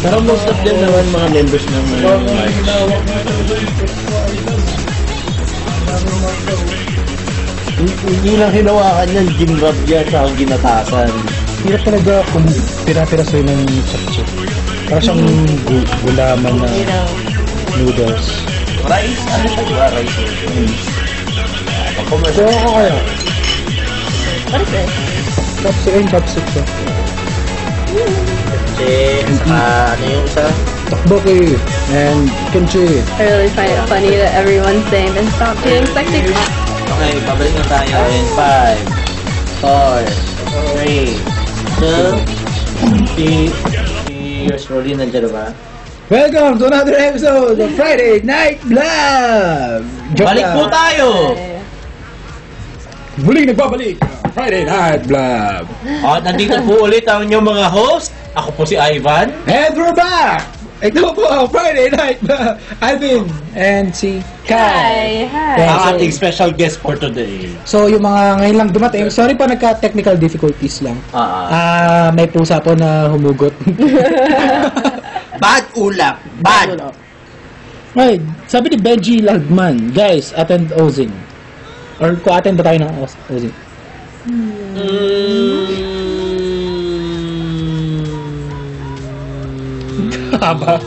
Pero most of them naman mga members ng March. Hindi lang hinawakan yan, ginrab yan sa ginatasan. Hirap talaga kung pira-pirasoy ng chapchip. Parang siyang gulaman na noodles. Rice? Ano siya diba? Rice. So ako kaya? What is it? Chopstick siya. Saka ano yung isa? Tteokbokki and kimchi. I really find it funny that everyone's saying then stop doing sexy. Okay, pabalik na tayo in 5, 4, 3, 2, yours truly nandiyan ba? Welcome to another episode of Friday Night Vlog! Balik po tayo! Muling nagbabalik! Friday Night Vlog! At nandito po ulit ang inyong mga host. Ako po si Ivan. And we're back! Ito po ang Friday Night Vlog! Alvin and si Kai. Hi. Ang ating special guest for today. So yung mga ngayon lang dumating, sorry pa nagka-technical difficulties lang. May pusa po na humugot. Bad ulap. Bad. Ay, sabi ni Benji Lagman, guys, attend Ozing. Or kung attend ba tayo ng Ozing? Haba.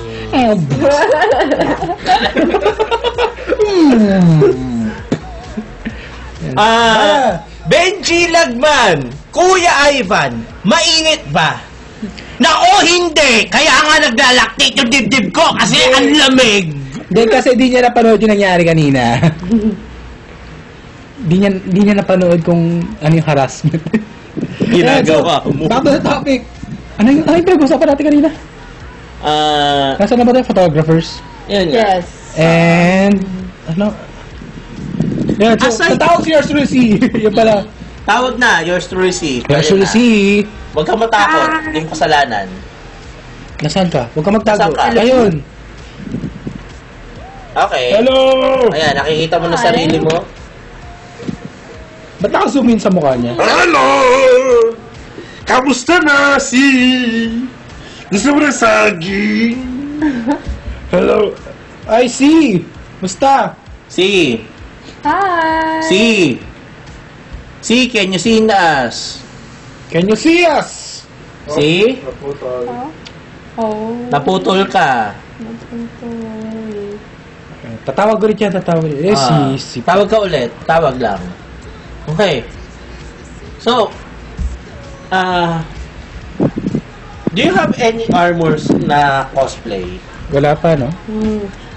Benji Lagman, Kuya Ivan, mainit ba? Nako, hindi! Kaya nga naglalaktik yung dibdib ko kasi ang lamig! Hindi, kasi di niya napanood yung nangyari kanina. Di niya napanood kung ano yung harassment. Ginagawa mo. Back to the topic. Ano yung pinag-usapan natin kanina? Nasaan na ba tayo? Photographers? Yun nga. Yes. And, ano? Yan, so, Aside- tatawag si yours truly si, yun pala. Tawag na, yours truly si. Yours truly si, Huwag kang matakot, yung kasalanan. nasaan ka? Huwag ka magtago. Nasaan ka? Ayun. Okay. Hello! Ayan, nakikita mo na sarili mo. Ba't naka-zoom in sa mukha niya? Hello! Kamusta na si... Gusto mo na saging? Hello? I see! Musta? Si. Hi. Si, can you see us? Can you see us? Si? Oh. Naputol ka. Tatawag ulit yan, tatawag ulit. Si... Tawag ka ulit. Tawag lang. Okay. So, do you have any armors na cosplay? Wala pa, no?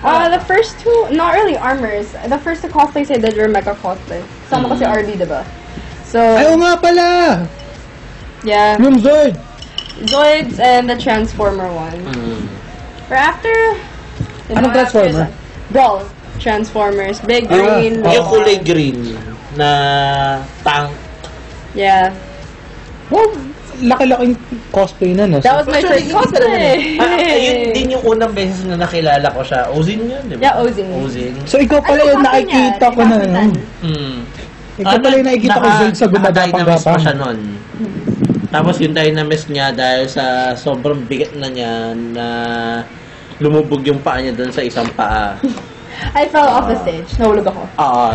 The first two, not really armors. The first two cosplays I did were mecha cosplay. Sama ko si RB, diba? So, Ay, oo nga pala! yeah. Yung Zord! Zoids and the Transformer one. But after... Anong Transformer? Brawl Transformers. Big green. Yung kulay green na tank. Yeah. Wow, laki-laking cosplay na, no? That was my first cosplay. Ayun din yung unang beses na nakilala ko siya. Ozin yun, di ba? Yeah, Ozin. Ozin. So, ikaw pala yung nakikita ko na, no? Ikaw pala yung nakikita ko Zord sa Dynamis pa siya gumagapang-gapang. nun. Tapos yung Dynamis niya dahil sa sobrang bigat na niya na lumubog yung paa niya doon sa isang paa. I fell off the stage. Nahulog ako.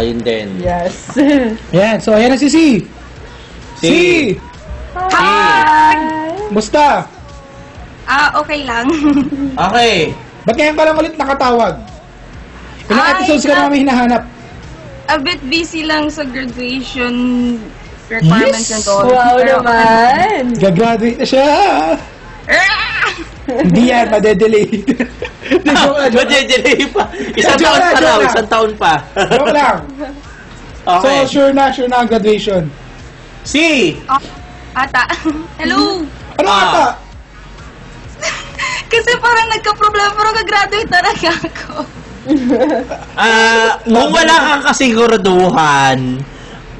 Yun din. Yes. Yan, so ayan na si Si! Si! Hi! Musta? Okay lang. Okay. Ba't ngayon ka lang ulit nakatawag? Ilang Ay, episodes ka na kami hinahanap? A bit busy lang sa graduation requirements Yes! and all. Wow Pero- naman! Gagraduate na siya! Hindi yan, madedelay. Madedelay pa. Isang Joke taon lang, pa joke raw. lang. Isang taon pa. Joke lang. Okay. So, sure na ang graduation. Si! Ata. Hello! Ano ata? Kasi parang nagka-problema pero gagraduate talaga ako. Kung wala kang kasiguraduhan,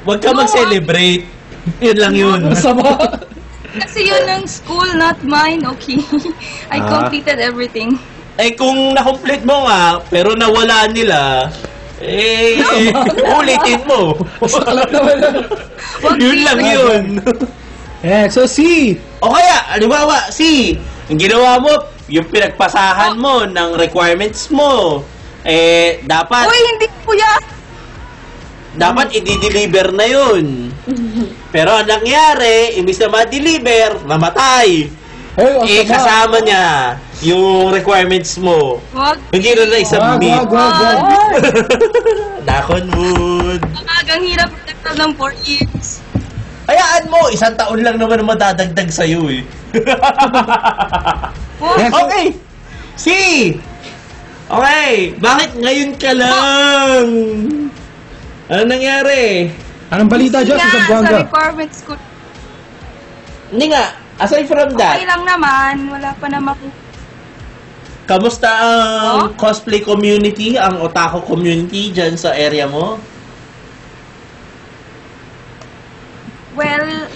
huwag ka mag-celebrate. Yun lang yun. Sama. Kasi yun ang school, not mine, okay? I completed everything. Eh kung na-complete mo nga, pero nawala nila, ulitin mo. Alam naman na. Wag Yun lang yun. Ayan, so C. O kaya, halimbawa, ang ginawa mo, yung pinagpasahan mo ng requirements mo, dapat Uy, hindi kuya! i-deliver na yun. Pero ang nangyari, imbis na ma-deliver, namatay. Ay, Kasama niya yung requirements mo. Wag. Hindi na i-submit. Wag. Knock on wood. Ang hirap protected ng 4 years. Hayaan mo, 1 taon lang naman ang madadagdag sa'yo eh. Wag. Yes. Okay. C. Okay. Bakit ngayon ka lang? Ano nangyari? Anong balita dyan sa Sa Zamboanga? requirements ko, Hindi nga. Aside from okay that, lang naman. Wala pa naman. kamusta ang Oh? cosplay community, ang otaku community dyan sa area mo? Well,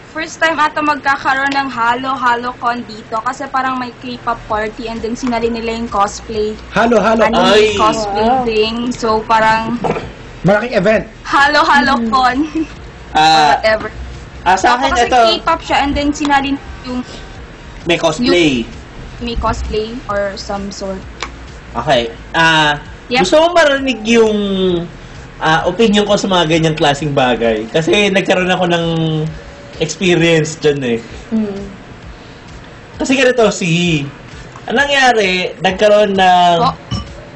first time ata magkakaroon ng Halo-Con dito kasi parang may K-pop party and then sinali nila yung cosplay. Halo. Anime Ay. cosplay Wow. thing. So parang Malaking event. Halo-Con or Ah, whatever. sa akin Kasi ito, K-pop siya and then sinali yung may cosplay. may cosplay or some sort. Okay. Yep. Gusto mo marinig yung opinion ko sa mga ganyang klaseng bagay? Kasi nagkaroon ako ng experience dyan eh. Kasi ganito, ang nangyari, nagkaroon ng Oh.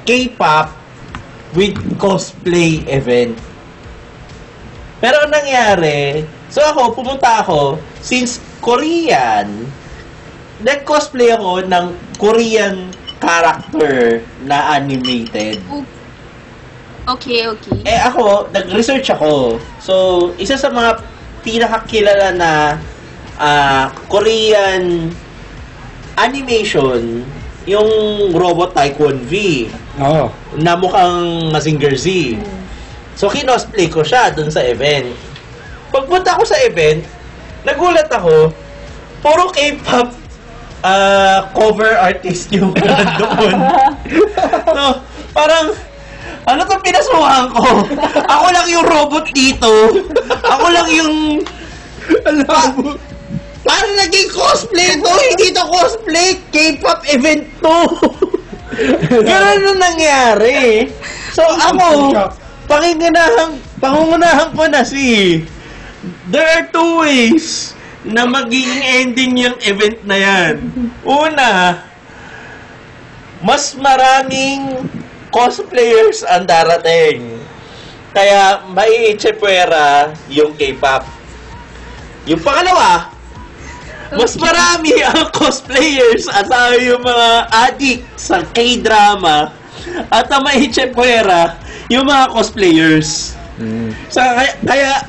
K-pop with cosplay event. Pero ang nangyari, pumunta ako, since Korean, nag-cosplay ako ng Korean character na animated. Okay. Ako, nag-research ako. So, isa sa mga pinakakilala na Korean animation, yung Robot Tycoon V, Oo. na mukhang Mazinger Z. So, kinosplay ko siya dun sa event. Pagpunta ko sa event, nagulat ako, puro K-pop cover artist yung doon. So, parang, ano itong pinasuhan ko? Ako lang yung robot dito. Ako lang yung... Parang naging cosplay to. Hindi to cosplay. K-pop event to. Ganun na nangyari. So, ako, pangungunahan ko na there are 2 ways na magiging ending yung event na yan. Una, mas maraming cosplayers ang darating. Kaya, maiitsepwera yung K-pop. Yung pangalawa, mas marami ang cosplayers at yung mga addict sa K-drama at ang maiitsepwera yung mga cosplayers. Kaya,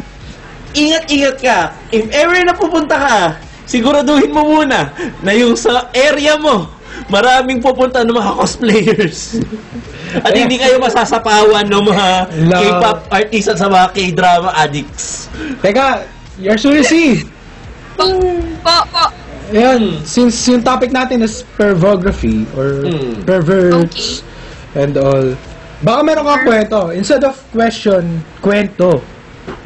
ingat-ingat ka. If ever na pupunta ka, siguraduhin mo muna na yung sa area mo, maraming pupunta ng mga cosplayers. At hindi kayo masasapawan ng mga K-pop artists at sa mga K-drama addicts. Teka, you're Suzy. Po. Ayan, since yung topic natin is pervography or perverts and all, baka meron kang kwento. Instead of question, kwento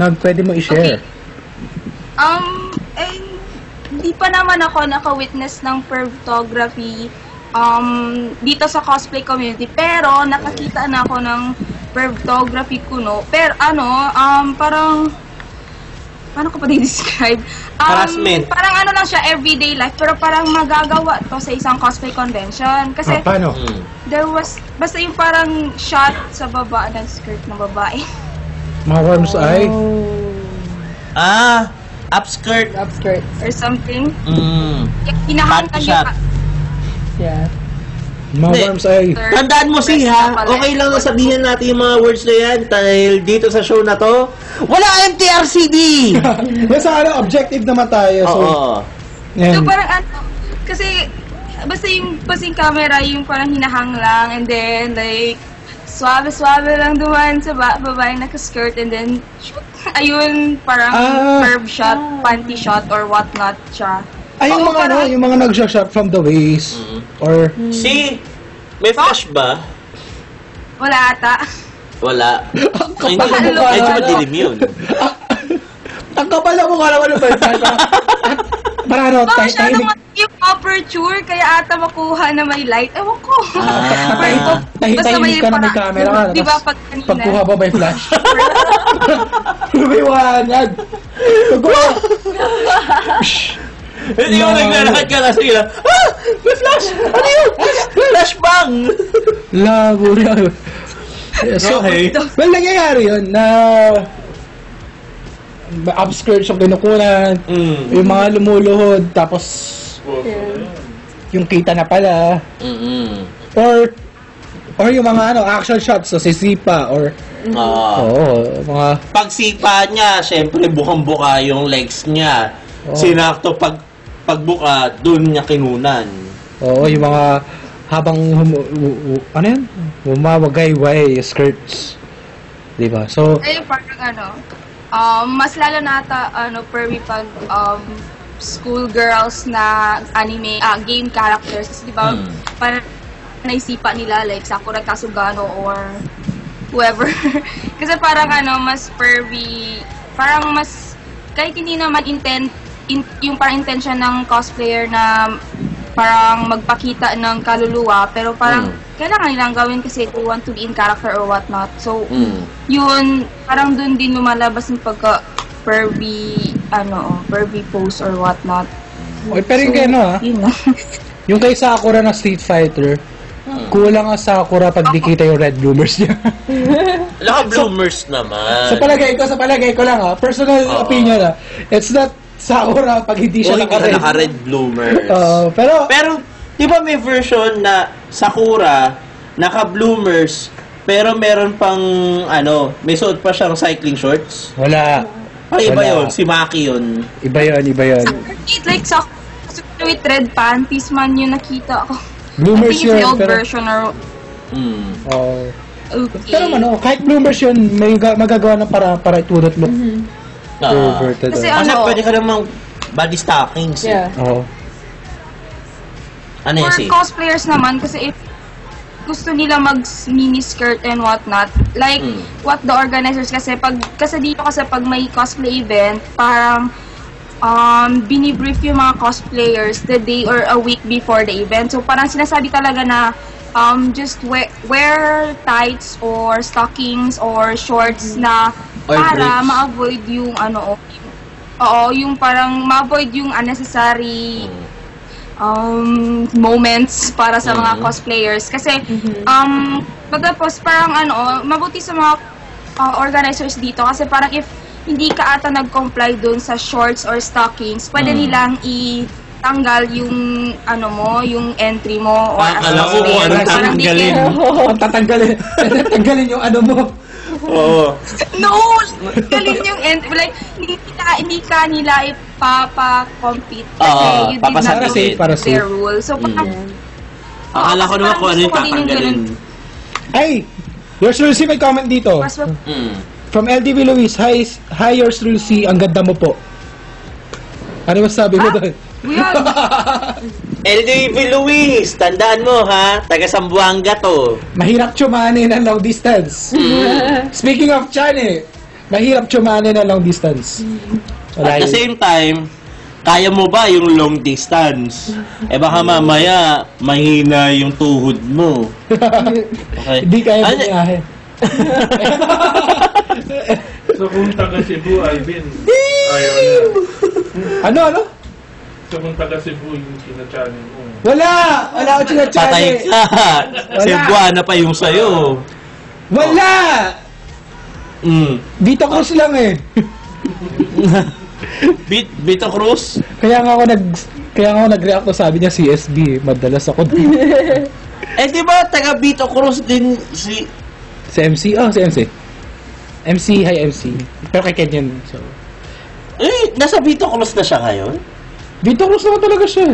na pwede mo i-share. Hindi pa naman ako naka-witness ng pervtography dito sa cosplay community, pero nakakita na ako ng pervtography kuno. Pero parang paano ko pa di-describe? Harassment. Parang lang siya everyday life, pero parang magagawa to sa isang cosplay convention. Kasi Paano? basta yung parang shot sa baba ng skirt ng babae. Mga worm's eye? Upskirt. Upskirt. Or something. Panty shot. Yeah. Mga Hindi. worm's eye. Tandaan mo okay lang na sabihin natin yung mga words na yan dahil dito sa show na to, wala MTRCD! Basta objective naman tayo. So, Oo. So yan. parang kasi basta yung camera yung parang hinahang lang and then like suave-suave lang duman sa babae naka-skirt and then shoot. Ayun, parang curve shot, panty shot or whatnot siya. Ay, yung mga yung mga nag-shot from the waist or May flash ba? Wala ata. Wala. Hindi Kapal mo mo, medyo madilim yun. Ang kapal na mukha naman ng boyfriend ko. Para ano, Baka masyadong tahimik. yung aperture, kaya ata makuha na may light. Ewan ko. Tahimik ka na may camera ka. Di ba tapos pag kanina? Pagkuha ba may flash? Lumiwanag. Pagkuha. Hindi mo naglalakad ka kasi lang, may flash! Ano yun? Flashbang! Labo na. So, Okay. well, nangyayari yun na upskirts yung kinukunan, yung mga lumuluhod, tapos yung kita na pala, or yung mga action shots, so sisipa, or mga Pagsipa niya, syempre bukang-buka yung legs niya. Sinakto pagbuka, dun niya kinunan. yung mga habang ano yan? Humawagayway skirts. Diba? So, Eh, parang mas lalo na ata, permi pag schoolgirls na anime, game characters. Kasi diba, parang naisipa nila, like Sakura Kasugano or whoever. Kasi parang mas pervy, parang mas, kahit hindi naman yung parang intention ng cosplayer na parang magpakita ng kaluluwa, pero parang kailangan nilang gawin kasi they want to be in character or whatnot. So, yun, parang dun din lumalabas yung pagka pervy, pervy pose or whatnot. okay, pero yung kay Yun na. yung kay Sakura na Street Fighter, kulang ang Sakura pag di kita yung red bloomers niya. Naka-bloomers naman. Sa palagay ko lang personal opinion it's not Sakura pag hindi siya naka-red. Naka-red bloomers. Pero, di ba may version na Sakura, naka-bloomers, pero meron pang, may suot pa siyang cycling shorts? wala. Ay, iba Wala. yun. Si Maki yun. Iba yun. Like, with red panties man yung nakita ko. I Bloomers think it's the yun. old version or... Okay. Pero kahit bloomers yun, may magagawa na para it wouldn't look perverted. Kasi Kasi pwede ka namang body stockings. Yeah. Oo. Ano yun, For si? cosplayers naman, kasi if gusto nila mag mini skirt and whatnot, like what the organizers kasi dito kasi pag may cosplay event, parang binibrief yung mga cosplayers the day or a week before the event. So parang sinasabi talaga na just wear tights or stockings or shorts na Or para briefs. ma-avoid yung yung parang ma-avoid yung unnecessary moments para sa mga cosplayers. Kasi, pagkapos parang mabuti sa mga organizers dito kasi parang if hindi ka ata nag-comply dun sa shorts or stockings, pwede nilang tanggal yung yung entry mo or Alam ko kung anong Parang di tanggalin. Ang tatanggalin yung mo. Oo. No! Galing yung like, hindi ka nila ipapa-compete kasi Oo, you did not para safe, para know their safe. rules. So, parang, Akala ko kasi naman parang kung ano yung gusto ko din yung tatanggalin. Ay! Yours Lucy, may comment dito. mas From LDV Luis, hi Yours Lucy, ang ganda mo po. Ano masabi mo doon? weird. LDV Luis, tandaan mo ha, taga Sambuanga to. Mahirap tsumani ng long distance. Speaking of Chane, mahirap tsumani ng long distance. At the same time, kaya mo ba yung long distance? Baka mamaya, mahina yung tuhod mo. Okay. Hindi kaya Ano- bumiyahe. So kung taga Cebu, Alvin, ayaw na. Ano? So kung taga Cebu yung sinachanin mo. Wala ako Patay Chane. ka. Cebuana pa yung sayo. Wala! Vita Cruz lang eh. Vito Cruz? Kaya nga ako nag-react to sabi niya CSB, madalas ako din. Di ba taga Vito Cruz din si... Si MC? Oh, si MC. MC, hi MC. Pero kay Kenyan. So. Nasa Vito Cruz na siya ngayon? Vita Cruz naman talaga siya.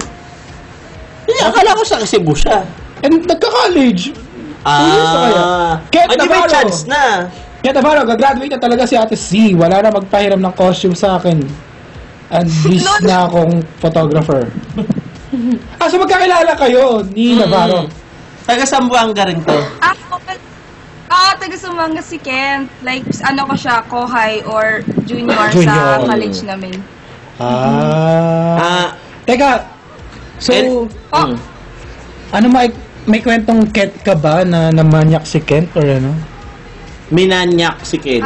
Akala ko sa Cebu siya. And nagka-college. Kaya Di ba Navarro. chance na? Kaya Navarro, gagraduate na talaga si Ate C. Wala na magpahiram ng costume sa akin. And bis na akong photographer. So magkakilala kayo ni Navarro. Taga Sambuanga rin to. ata gusto mga si Kent. Like, ano ko siya, Kohai or junior. Junior. Sa college namin. Teka, so, Oh, ano may kwentong Kent ka ba na namanyak si Kent or ano? Minanyak si Ken.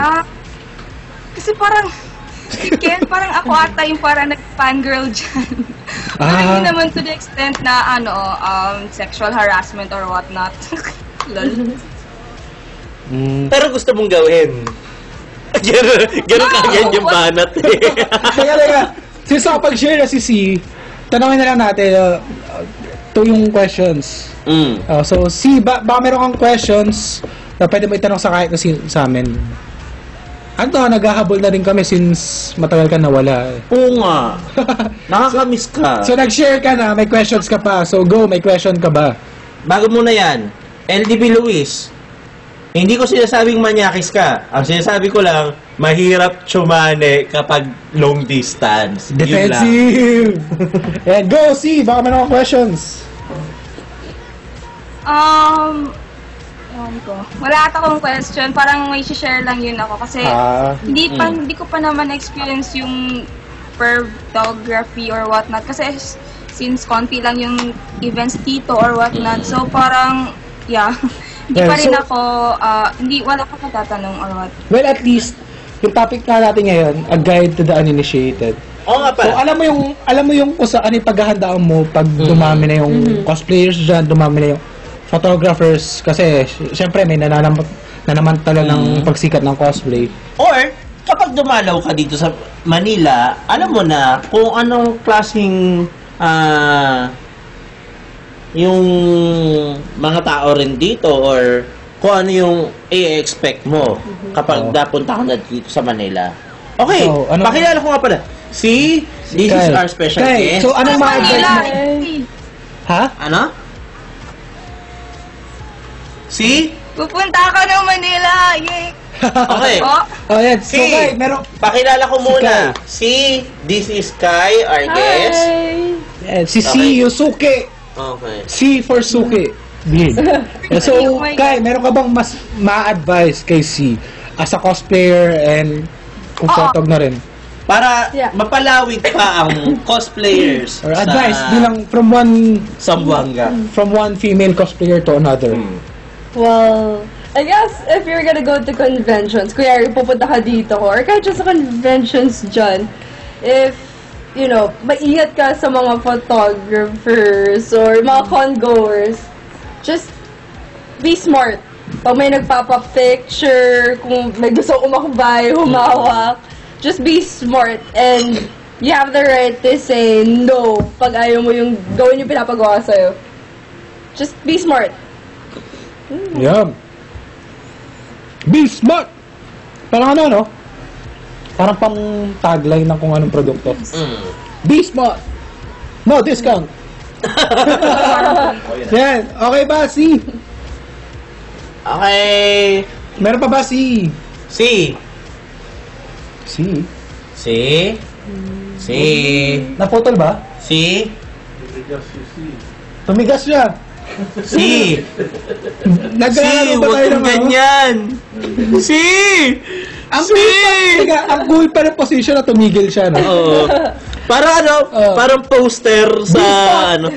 kasi parang, si Kent, parang ako ata yung parang nag-fangirl dyan. Parang hindi naman to the extent na, sexual harassment or whatnot. Lol. Pero gusto mong gawin. Ganun kagad yung banat eh. Teka. Since pag-share na si C, tanongin na lang natin to yung questions. So, C, baka meron kang questions na pwede mo itanong sa kahit na sa amin. Ano, naghahabol na rin kami since matagal ka nawala. Oo nga. Nakakamiss ka. So, nag-share ka na, may questions ka pa. So, go, may question ka ba? Bago muna yan, LDB Luis, hindi ko sinasabing manyakis ka. Ang sinasabi ko lang, mahirap tsumane kapag long distance. Yun lang. Defensive! And go, C, baka meron kang questions. Ewan ko. Wala ata akong question. Parang may share lang yun ako. Kasi hindi ko pa naman experience yung photography or whatnot. Kasi since konti lang yung events dito or whatnot. So parang, yeah. Hindi pa rin ako, wala pa natatanong or what. Well, at least, yung topic na natin ngayon, a guide to the uninitiated. Oo nga So, pala. alam mo yung kung saan yung paghahandaan mo pag dumami na yung cosplayers dyan, dumami na yung photographers, kasi syempre may nanamantala ng pagsikat ng cosplay. Or, kapag dumalaw ka dito sa Manila, alam mo na kung anong klaseng yung mga tao rin dito or kung ano yung i-expect mo kapag napunta ka na dito sa Manila. Okay, So, pakilala ko nga pala. See, this is Kyle. our special Kyle, guest. so anong ma-advise mo? Ha? Ano? See? Pupunta ako ng Manila! Yay! Okay. Oh, yan. So, Si, Kai, meron... pakilala ko muna. See, this is Kai, our guest. Yan, si C. Okay. Yusuke. Okay. C for Suki. Beard. So, Oh my Kai, meron ka bang mas ma-advise kay C as a cosplayer and kung photog na rin? Para Yeah. mapalawig pa ang cosplayers Or advice bilang from Sambuanga. one female cosplayer to another. Well, I guess if you're gonna go to conventions, kuya, pupunta ka dito or kahit just sa conventions dyan, if, you know, maingat ka sa mga photographers or mga con-goers, just be smart. Pag may nagpapa-picture, kung may gusto umakbay, humawak, just be smart and you have the right to say no pag ayaw mo yung gawin yung pinapagawa sa'yo. Just be smart. Yeah. Be smart! Parang ano, no? Parang pang tagline ng kung anong produkto. Be smart! No discount! Yan. Okay ba, C? Okay. Meron pa ba C? Si. C? Si. Naputol ba? Si. Tumigas siya. Si. Naglalaro Si. ba Huwag tayo kang ng ano? ganyan. Si. Ang cool pa, teka, ang cool pa ng position na tumigil siya, no? Oo. Parang ano, parang poster sa ano.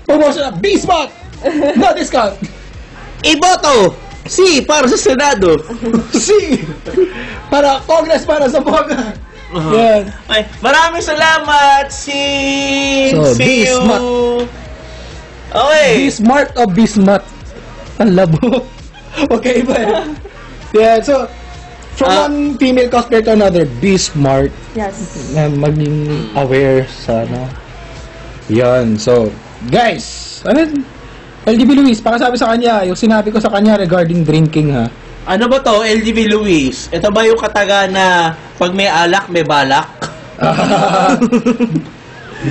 Promotion na, be smart! No discount! Iboto. Si para sa Senado. C! Para Congress, para sa Boga! Yan. Okay, maraming salamat. Si. So, See be you. smart. Okay. Be smart o be smart? Ang labo. Okay ba eh? Yeah, so, from one female cosplayer to another, be smart. Yes. Na maging aware sa ano. Yan, so, guys, ano, LDB Luis, pakisabi sa kanya, yung sinabi ko sa kanya regarding drinking, ha? Ano ba to, LDB Luis? Ito ba yung kataga na pag may alak, may balak?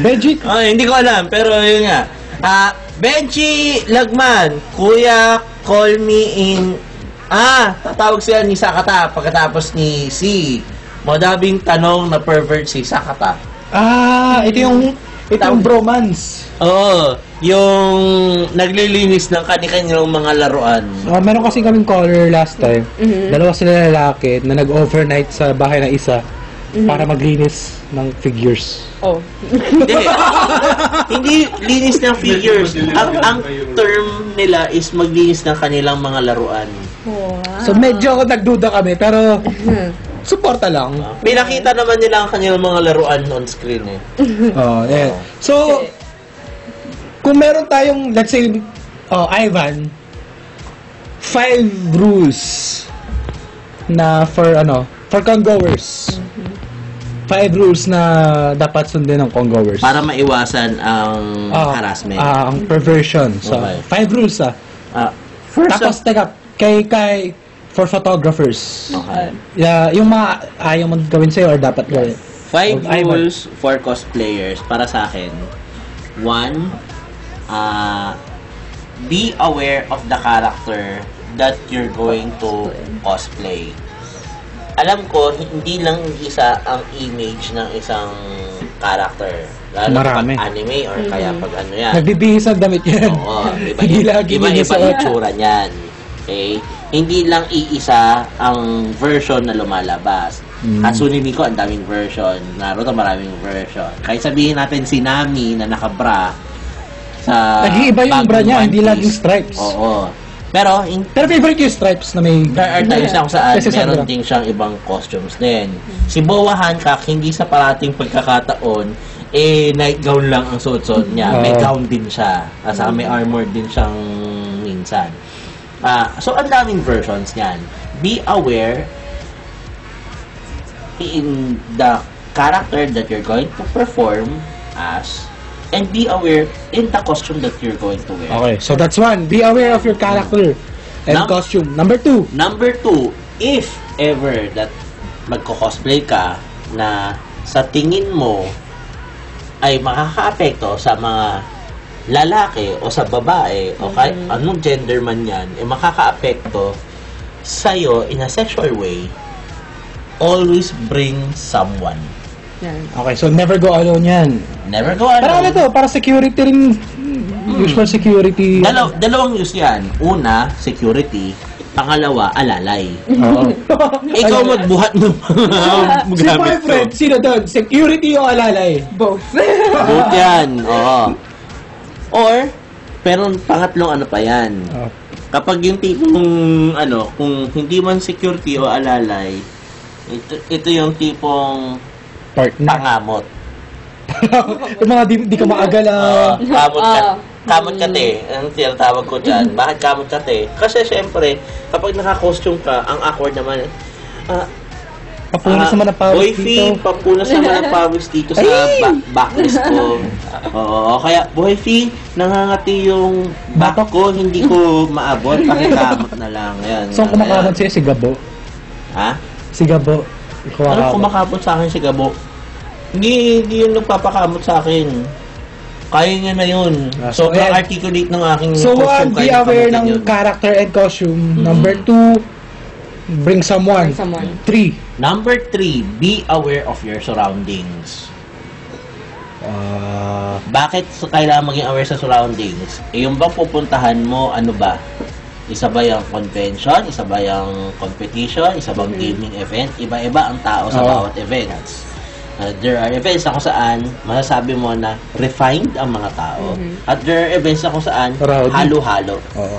Veggie? Hindi ko alam, pero yun nga. Benji Lagman, Kuya, call me in... tatawag siya ni Sakata pagkatapos ni C. Madaming tanong na pervert si Sakata. Ito Ito yung bromance. Oo, yung naglilinis ng kani-kanilang mga laruan. Meron kasi kaming caller last time. Dalawa sila lalaki na nag-overnight sa bahay ng isa para maglinis ng figures. Oh. Hindi. Hindi linis ng figures. Ang term nila is maglinis ng kanilang mga laruan. Wow. So medyo nagduda kami, pero suporta lang. Pinakita naman nila ang kanilang mga laruan on screen eh. Yeah. So, kung meron tayong, let's say, Ivan, 5 rules na for congoers. 5 rules na dapat sundin ng congoers. Para maiwasan ang harassment. Ang perversion. So, Okay. 5 rules First Tapos, teka, kay for photographers. Okay. Yung mga ayaw mong gawin sa'yo or dapat gawin. 5 Ivan. rules for cosplayers para sa akin. 1, be aware of the character that you're going to cosplay. Alam ko, hindi lang isa ang image ng isang character. Lalo Marami. pag anime or kaya pag ano yan. Nagbibihis ang damit yan. Oo, Hindi lagi iba yun sa yung tsura niyan. Okay? Hindi lang iisa ang version na lumalabas. Hatsune Miku, ang daming version. Naruto, maraming version. Kahit sabihin natin si Nami na nakabra sa Nag-iiba yung bra bagong niya, One hindi Piece. laging stripes. Oo. Pero, Pero favorite yung stripes na may... there are times na kung saan Kasi sa meron bra. din siyang ibang costumes din. Si Boa Hancock, hindi sa parating pagkakataon, night gown lang ang suot-suot niya. May gown din siya. Saka may armor din siyang minsan. So, ang daming versions niyan. Be aware in the character that you're going to perform as, and be aware in the costume that you're going to wear. Okay, so that's 1. Be aware of your character and costume. Number 2. Number 2, if ever that magko-cosplay ka na sa tingin mo ay makaka-apekto sa mga lalaki o sa babae o kahit anong gender man yan, makaka-apekto sa'yo in a sexual way, always bring someone. Yan. Okay, so never go alone yan. Never go Pero ano alone. to? Para security rin. Usual security. Dalawang use yan. Una, security. Pangalawa, alalay. Oo. Ikaw magbuhat ng Si boyfriend, sino doon? Security o alalay? Both. Both yan, oo. Or, pero pangatlong ano pa yan. Oh. Kapag yung tipong, kung hindi man security o alalay, ito yung tipong Partner. pangamot. Yung mga di ka maagala. Kamot ka te. Ang tinatawag ko dyan. Bakit kamot ka te? Kasi syempre, kapag naka-costume ka, ang awkward naman, Papunas naman ang pawis boyfie, dito. papunas naman ang pawis dito sa backlist ko. Oo, kaya boyfie, nangangati yung back ko, hindi ko maabot, pakikamot na lang. Ayan, So, kumakamot sa'yo si Gabo. Ha? Si Gabo. Ano kumakapot sa akin si Gabo? Hindi yun nagpapakamot sa akin. Kaya niya na yun. So, Sobrang ayan. articulate ng aking So, costume. be kaya aware kamutin ng yun. character and costume. Number 2, bring someone. Bring someone. 3, Number 3, be aware of your surroundings. Bakit kailangan maging aware sa surroundings? Yung bang pupuntahan mo, ano ba? Isa ba yung convention? Isa ba yung competition? Isa bang gaming event? Iba-iba ang tao sa bawat events. There are events na kung saan masasabi mo na refined ang mga tao. At there are events na kung saan Rowdy. halo-halo. Oo.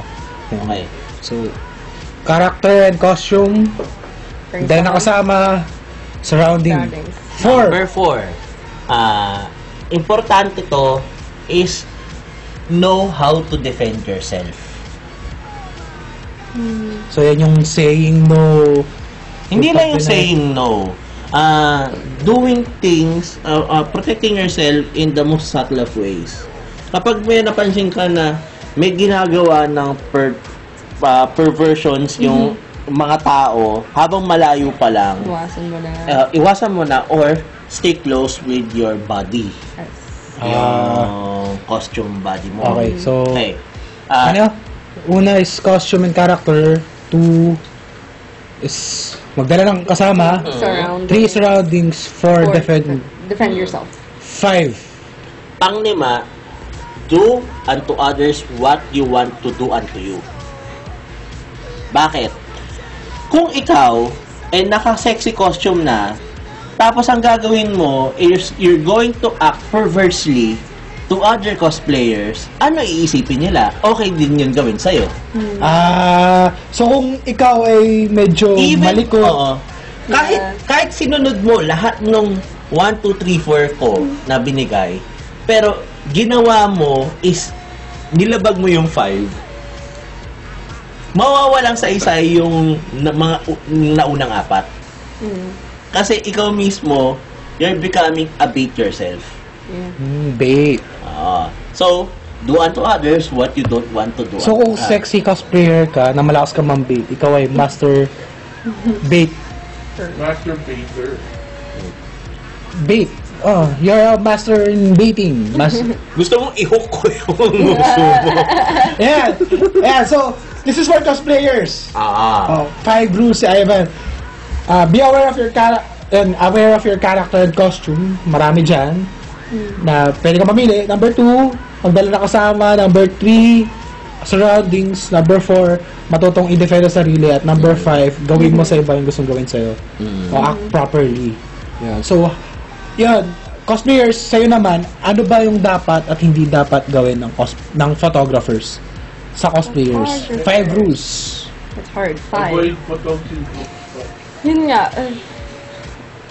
Okay. So, character and costume. Then nakasama surrounding. Surroundings. 4. Number 4. Importante to is know how to defend yourself. So, yan yung saying no. Hindi lang yung saying no. Doing things, protecting yourself in the most subtle of ways. Kapag may napansin ka na may ginagawa ng perversions yung mga tao habang malayo pa lang, Iwasan mo na. iwasan mo na or stay close with your body. Yes. Yung costume body mo. Okay, so, Okay. ano? Una is costume and character. 2 is magdala ng kasama. Surrounding. 3 surroundings. 4 defend. Defend yourself. 5 Pang-5, do unto others what you want to do unto you. Bakit? Kung ikaw ay naka-sexy costume na, tapos ang gagawin mo is you're going to act perversely to other cosplayers, ano iisipin nila? Okay din yun gawin sa'yo. So kung ikaw ay medyo maliko, oo. Kahit sinunod mo lahat nung 1, 2, 3, 4 ko na binigay, pero ginawa mo is nilabag mo yung 5, mawawalang sa isa yung mga naunang 4. Kasi ikaw mismo, you're becoming a bait yourself. bait. So, do unto others what you don't want to do. So kung sexy cosplayer ka, na malakas ka mambait, ikaw ay master bait. Master Baker. Bait. Oh, you're a master in baiting. Gusto mong i-hook ko yung gusto mo. Yeah, so this is for cosplayers. 5 rules si Ivan. Be aware of your aware of your character and costume. Marami dyan. Na pwede ka mamili. Number 2, magdala na kasama. Number 3, surroundings. Number 4, matutong i-defend sa sarili. At number 5, gawin mo sa iba yung gustong gawin sa'yo. O act properly. Yeah. So, yan. Cosplayers, sa'yo naman, ano ba yung dapat at hindi dapat gawin ng photographers sa cosplayers? 5 rules. It's hard. 5. Avoid photography. Yun nga.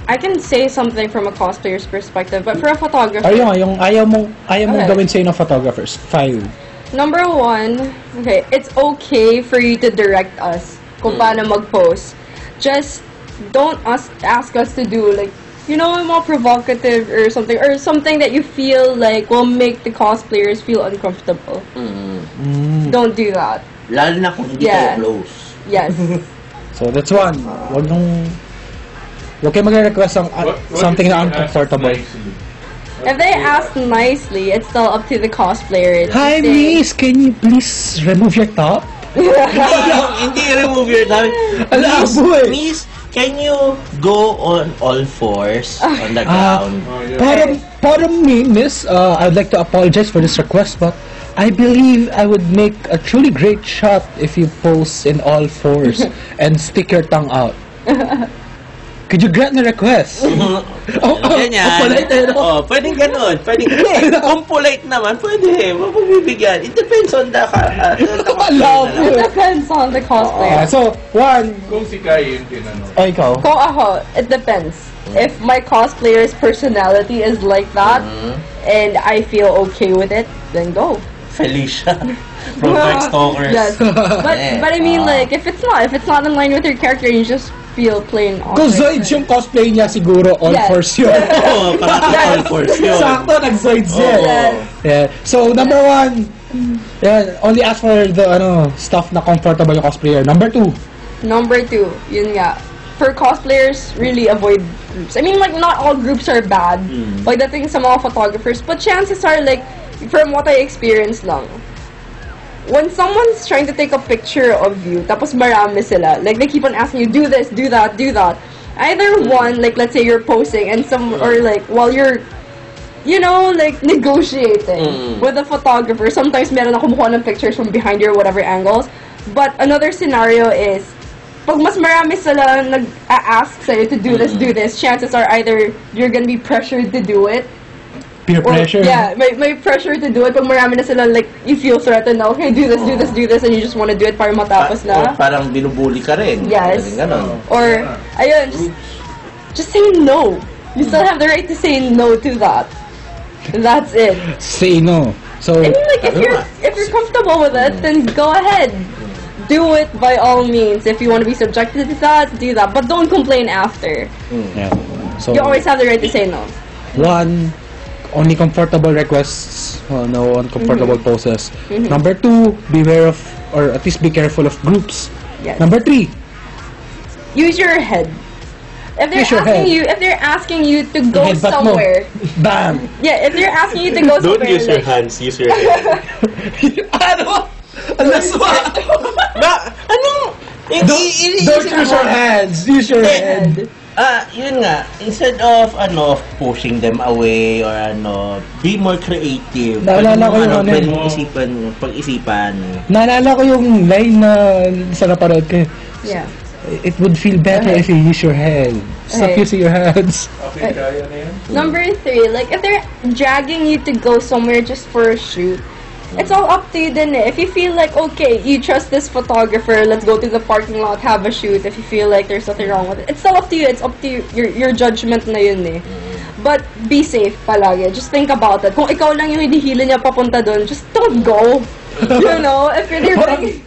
I can say something from a cosplayer's perspective, but for a photographer... Ayaw mong Okay. gawin sa'yo ng photographers. 5. Number 1, okay, it's okay for you to direct us kung paano mag-post. Just don't ask us to do, like, you know, more provocative or something that you feel like will make the cosplayers feel uncomfortable. Don't do that. Lalo na kung hindi kayo close. Yes. So, that's 1. Huwag kayo mag-request ng something na uncomfortable. If they ask nicely, it's still up to the cosplayer. Hi, miss! Can you please remove your top? Hindi remove your time. Miss, can you go on all fours on the ground? Pardon me, miss. I'd like to apologize for this request, but I believe I would make a truly great shot if you pose in all fours and stick your tongue out. Could you grant the request? Ganyan. Pwedeng ganun. Kung polite naman, pwede. Mapagbibigyan. It depends on the It depends on the cosplayer. So, 1. Kung si Kai yung tinanong. Ikaw. Kung ako, it depends. If my cosplayer's personality is like that, and I feel okay with it, then go. Felicia from Darkstalkers. Yes. But I mean, like, if it's not in line with your character, you just feel plain Kung awkward. Zoids yung cosplay niya, siguro all fours yun. Parang all fours yun. Sakto, nag-Zoids yan. Yeah. So, number 1, only ask for the stuff na comfortable yung cosplayer. Number 2. Number 2, yun nga. For cosplayers, really avoid groups. I mean, like, not all groups are bad. Pagdating sa mga photographers, but chances are, like, from what I experienced lang, when someone's trying to take a picture of you, tapos marami sila, like, they keep on asking you, do this, do that, do that. Either one, like, let's say you're posing, and or like, while you're, you know, like, negotiating with a photographer, sometimes meron na kumukuha ng pictures from behind you or whatever angles. But another scenario is, pag mas marami sila nag-a-ask sa'yo to do this, chances are either you're gonna be pressured to do it, Peer pressure. Yeah, may pressure to do it. Pag marami na sila, like, you feel threatened na, okay, do this, and you just want to do it para matapos na. Parang binubuli ka rin. Yes. Ganun. Or, ayun, just say no. You still have the right to say no to that. That's it. Say no. So, I mean, like, if you're comfortable with it, then go ahead. Do it by all means. If you want to be subjected to that, do that. But don't complain after. yeah. So, You always have the right to say no. 1, only comfortable requests, no uncomfortable poses. Number 2, beware of, or at least be careful of groups. Yes. Number 3, Use your head. If Use your they're asking you to go headbutt mo. somewhere, bam! yeah, if they're asking you to go Don't somewhere, use your like, hands, use your head. Ano? Alaswa! Anong? Don't use your hands, use your head. Yun nga, instead of pushing them away or be more creative. Naalala ko yung pwede mong pag-isipan. Naalala ko yung line na sa napanood ko. Yeah. It would feel better if you use your hands. Stop Okay. using your hands. Okay, kaya na yan. Number 3, like if they're dragging you to go somewhere just for a shoot, it's all up to you then. If you feel like, okay, you trust this photographer, let's go to the parking lot, have a shoot. If you feel like there's nothing wrong with it, it's all up to you. It's up to you, your judgment na yun eh. But be safe palagi. Just think about it. Kung ikaw lang yung hinihila niya papunta doon, just don't go. You know, if you're like,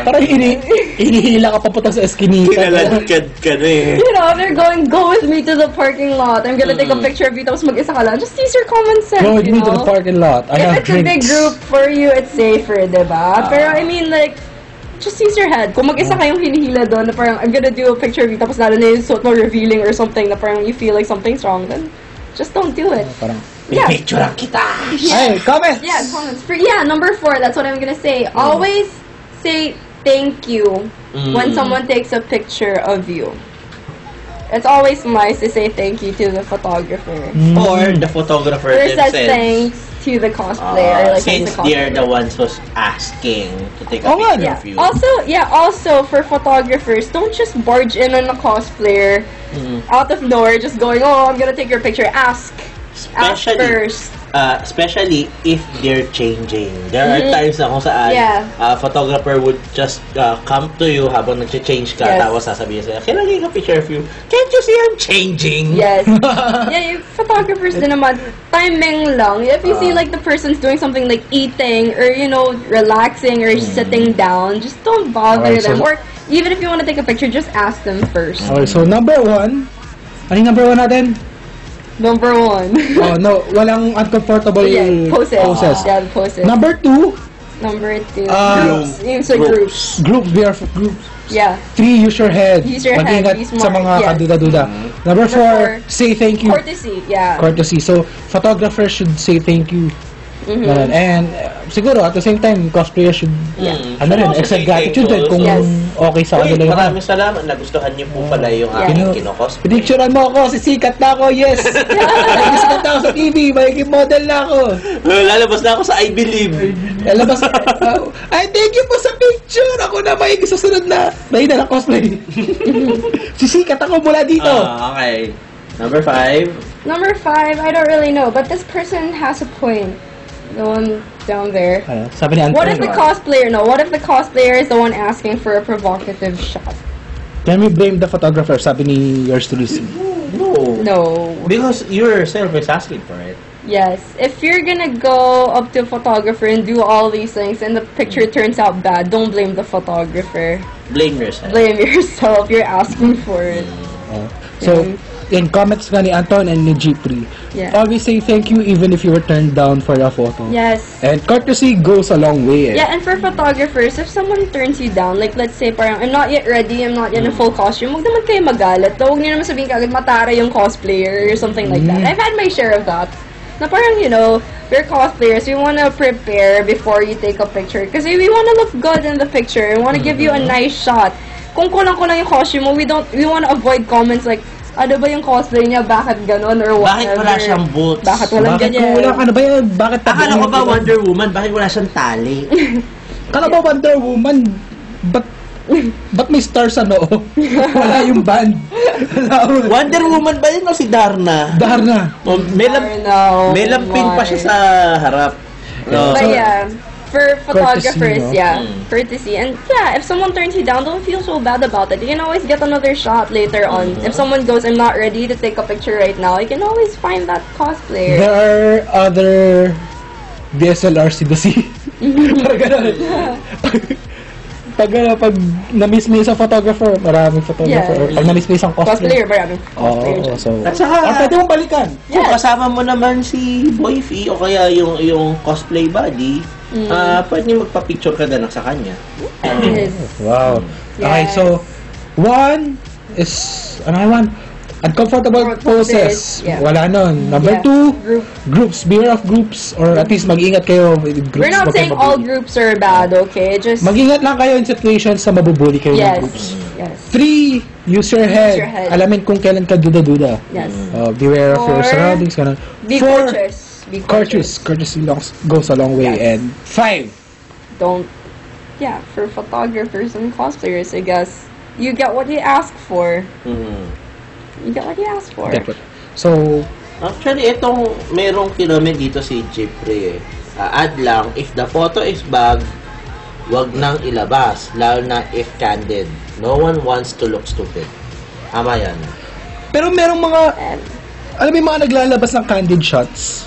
Parang hinihila ka papunta sa eskinita. Kinaladkad ka na eh. you know, if they're going, go with me to the parking lot. I'm gonna take a picture of you, tapos mag-isa ka lang. Just use your common sense, Go with you me to know? the parking lot. I have If it's a big drinks. group for you, it's safer, diba? Pero I mean, like, just use your head. Kung mag-isa kayong hinihila doon, na parang, I'm gonna do a picture of you, tapos lalo na yung suot mo revealing or something, na parang you feel like something's wrong, then just don't do it. Parang, Yeah. Picturean kita! ay, comments! Yeah, comments. Number 4, that's what I'm gonna say. Always say thank you when someone takes a picture of you. It's always nice to say thank you to the photographer. Or the photographer Or says themselves. thanks to the cosplayer. Like Since the they're the cosplayer. ones who's asking to take a Oh, nga, picture Yeah. of you. Also for photographers, don't just barge in on a cosplayer out of nowhere, just going, oh, I'm gonna take your picture. Ask first. Especially if they're changing. There are times na kung saan Yeah. photographer would just come to you habang nag-change ka, Yes. tapos sasabihin sa'yo, can I take a picture of you? Can't you see I'm changing? Yes. Yeah, yung photographers din naman, timing lang. If you see like the person's doing something like eating or, you know, relaxing or sitting down, just don't bother Alright, them. so- Or even if you want to take a picture, just ask them first. Okay, so number 1. Ano yung number 1 natin? Number 1. Oh, no, walang uncomfortable Yeah, poses. poses. Yeah, the poses. Number 2, Number 2. Groups. Yung sa groups. groups, we are for groups. Yeah. 3, use your head. Use your head, Mag-ingat be sa smart, mga yes. kaduda-duda. Number 4, four, say thank you. Courtesy. Yeah. Courtesy. So, photographers should say thank you. Ganun. And siguro at the same time, cosplayer should ano rin, Also extend say gratitude thank din kung you Yes. okay sa Uy, kanila yun. maraming salamat. Nagustuhan niyo po pala yung Yeah. aking kinocosplay. Pinicturean mo ako, sisikat na ako, yes! Sisikat na ako sa TV, magiging model na ako. Lalabas na ako sa I Believe. Lalabas, ay, thank you po sa picture! Ako na magiging susunod na, may na ng cosplay. Sisikat ako mula dito. Okay. Number 5. Number 5, I don't really know, but this person has a point. The one down there. Ano, sabi ni Anton, What if the cosplayer? No, what if the cosplayer is the one asking for a provocative shot? can we blame the photographer? Sabi ni yours truly. No. No. Because you yourself is asking for it. Yes. If you're gonna go up to a photographer and do all these things and the picture turns out bad, don't blame the photographer. Blame yourself. Blame yourself. You're asking for it. So, in comments nga ni Anton and ni G3, Yeah. always say thank you even if you were turned down for a photo. Yes. And courtesy goes a long way. Yeah, and for photographers, if someone turns you down, like let's say parang, I'm not yet ready, I'm not yet in full costume, huwag naman kayo magalit. Huwag niyo naman sabihin kagad matara yung cosplayer or something like that. I've had my share of that. Na parang, you know, we're cosplayers, we wanna prepare before you take a picture. Kasi we wanna look good in the picture. We wanna give you a nice shot. Kung kulang-kulang yung costume mo, we wanna avoid comments like, ano ba yung cosplay niya? Bakit ganon or whatever? Bakit wala siyang boots? Bakit walang Bakit ganyan? kulang? Ano ba yan? Bakit Akala ko ba Wonder Woman? Bakit wala siyang tali? Kala ba Wonder Woman? Ba't may stars sa noo? Wala yung band. Wonder Woman ba yun o si Darna? Darna. O, may lampin pa siya sa harap. No. But yeah, for photographers, courtesy, no? yeah, courtesy. And yeah, if someone turns you down, don't feel so bad about it. You can always get another shot later on. If someone goes, I'm not ready to take a picture right now, you can always find that cosplayer. There are other DSLRs in the sea. Parang ganun. Pag na-miss mo isang photographer, maraming photographer. Yeah. Or pag na-miss mo isang Cosplayer, cosplayer. maraming cosplayer. Oo, so... At saka- or pwede mong balikan. Kung kasama mo naman si Boyfie o kaya yung cosplay buddy, pwede magpa-picture ka na sa kanya. Yes. Wow. Okay, Yes. so, one is, ano nga one? Uncomfortable poses. Yeah. Wala nun. Number Yeah. 2, Group. groups. Beware of groups. Or at least mag-ingat kayo with groups. We're not Huwag saying kayong all mabully. groups are bad, okay? Just Mag-ingat lang kayo in situations sa mabubuli kayo ng yes, groups. yes. 3, Use your head. your head. Alamin kung kailan ka duda-duda. Yes. Beware of your Or, surroundings. Ganun. Be 4, courteous. Be courteous. Courtesy goes a long way. Yes. And 5. Don't. Yeah, for photographers and cosplayers, I guess you get what you ask for. You get what you ask for. So, Actually, itong merong kinomen dito si Jeffrey add lang, if the photo is bag, wag nang ilabas, lalo na if candid. No one wants to look stupid. Tama yan. pero merong mga, alam mo yung mga naglalabas ng candid shots,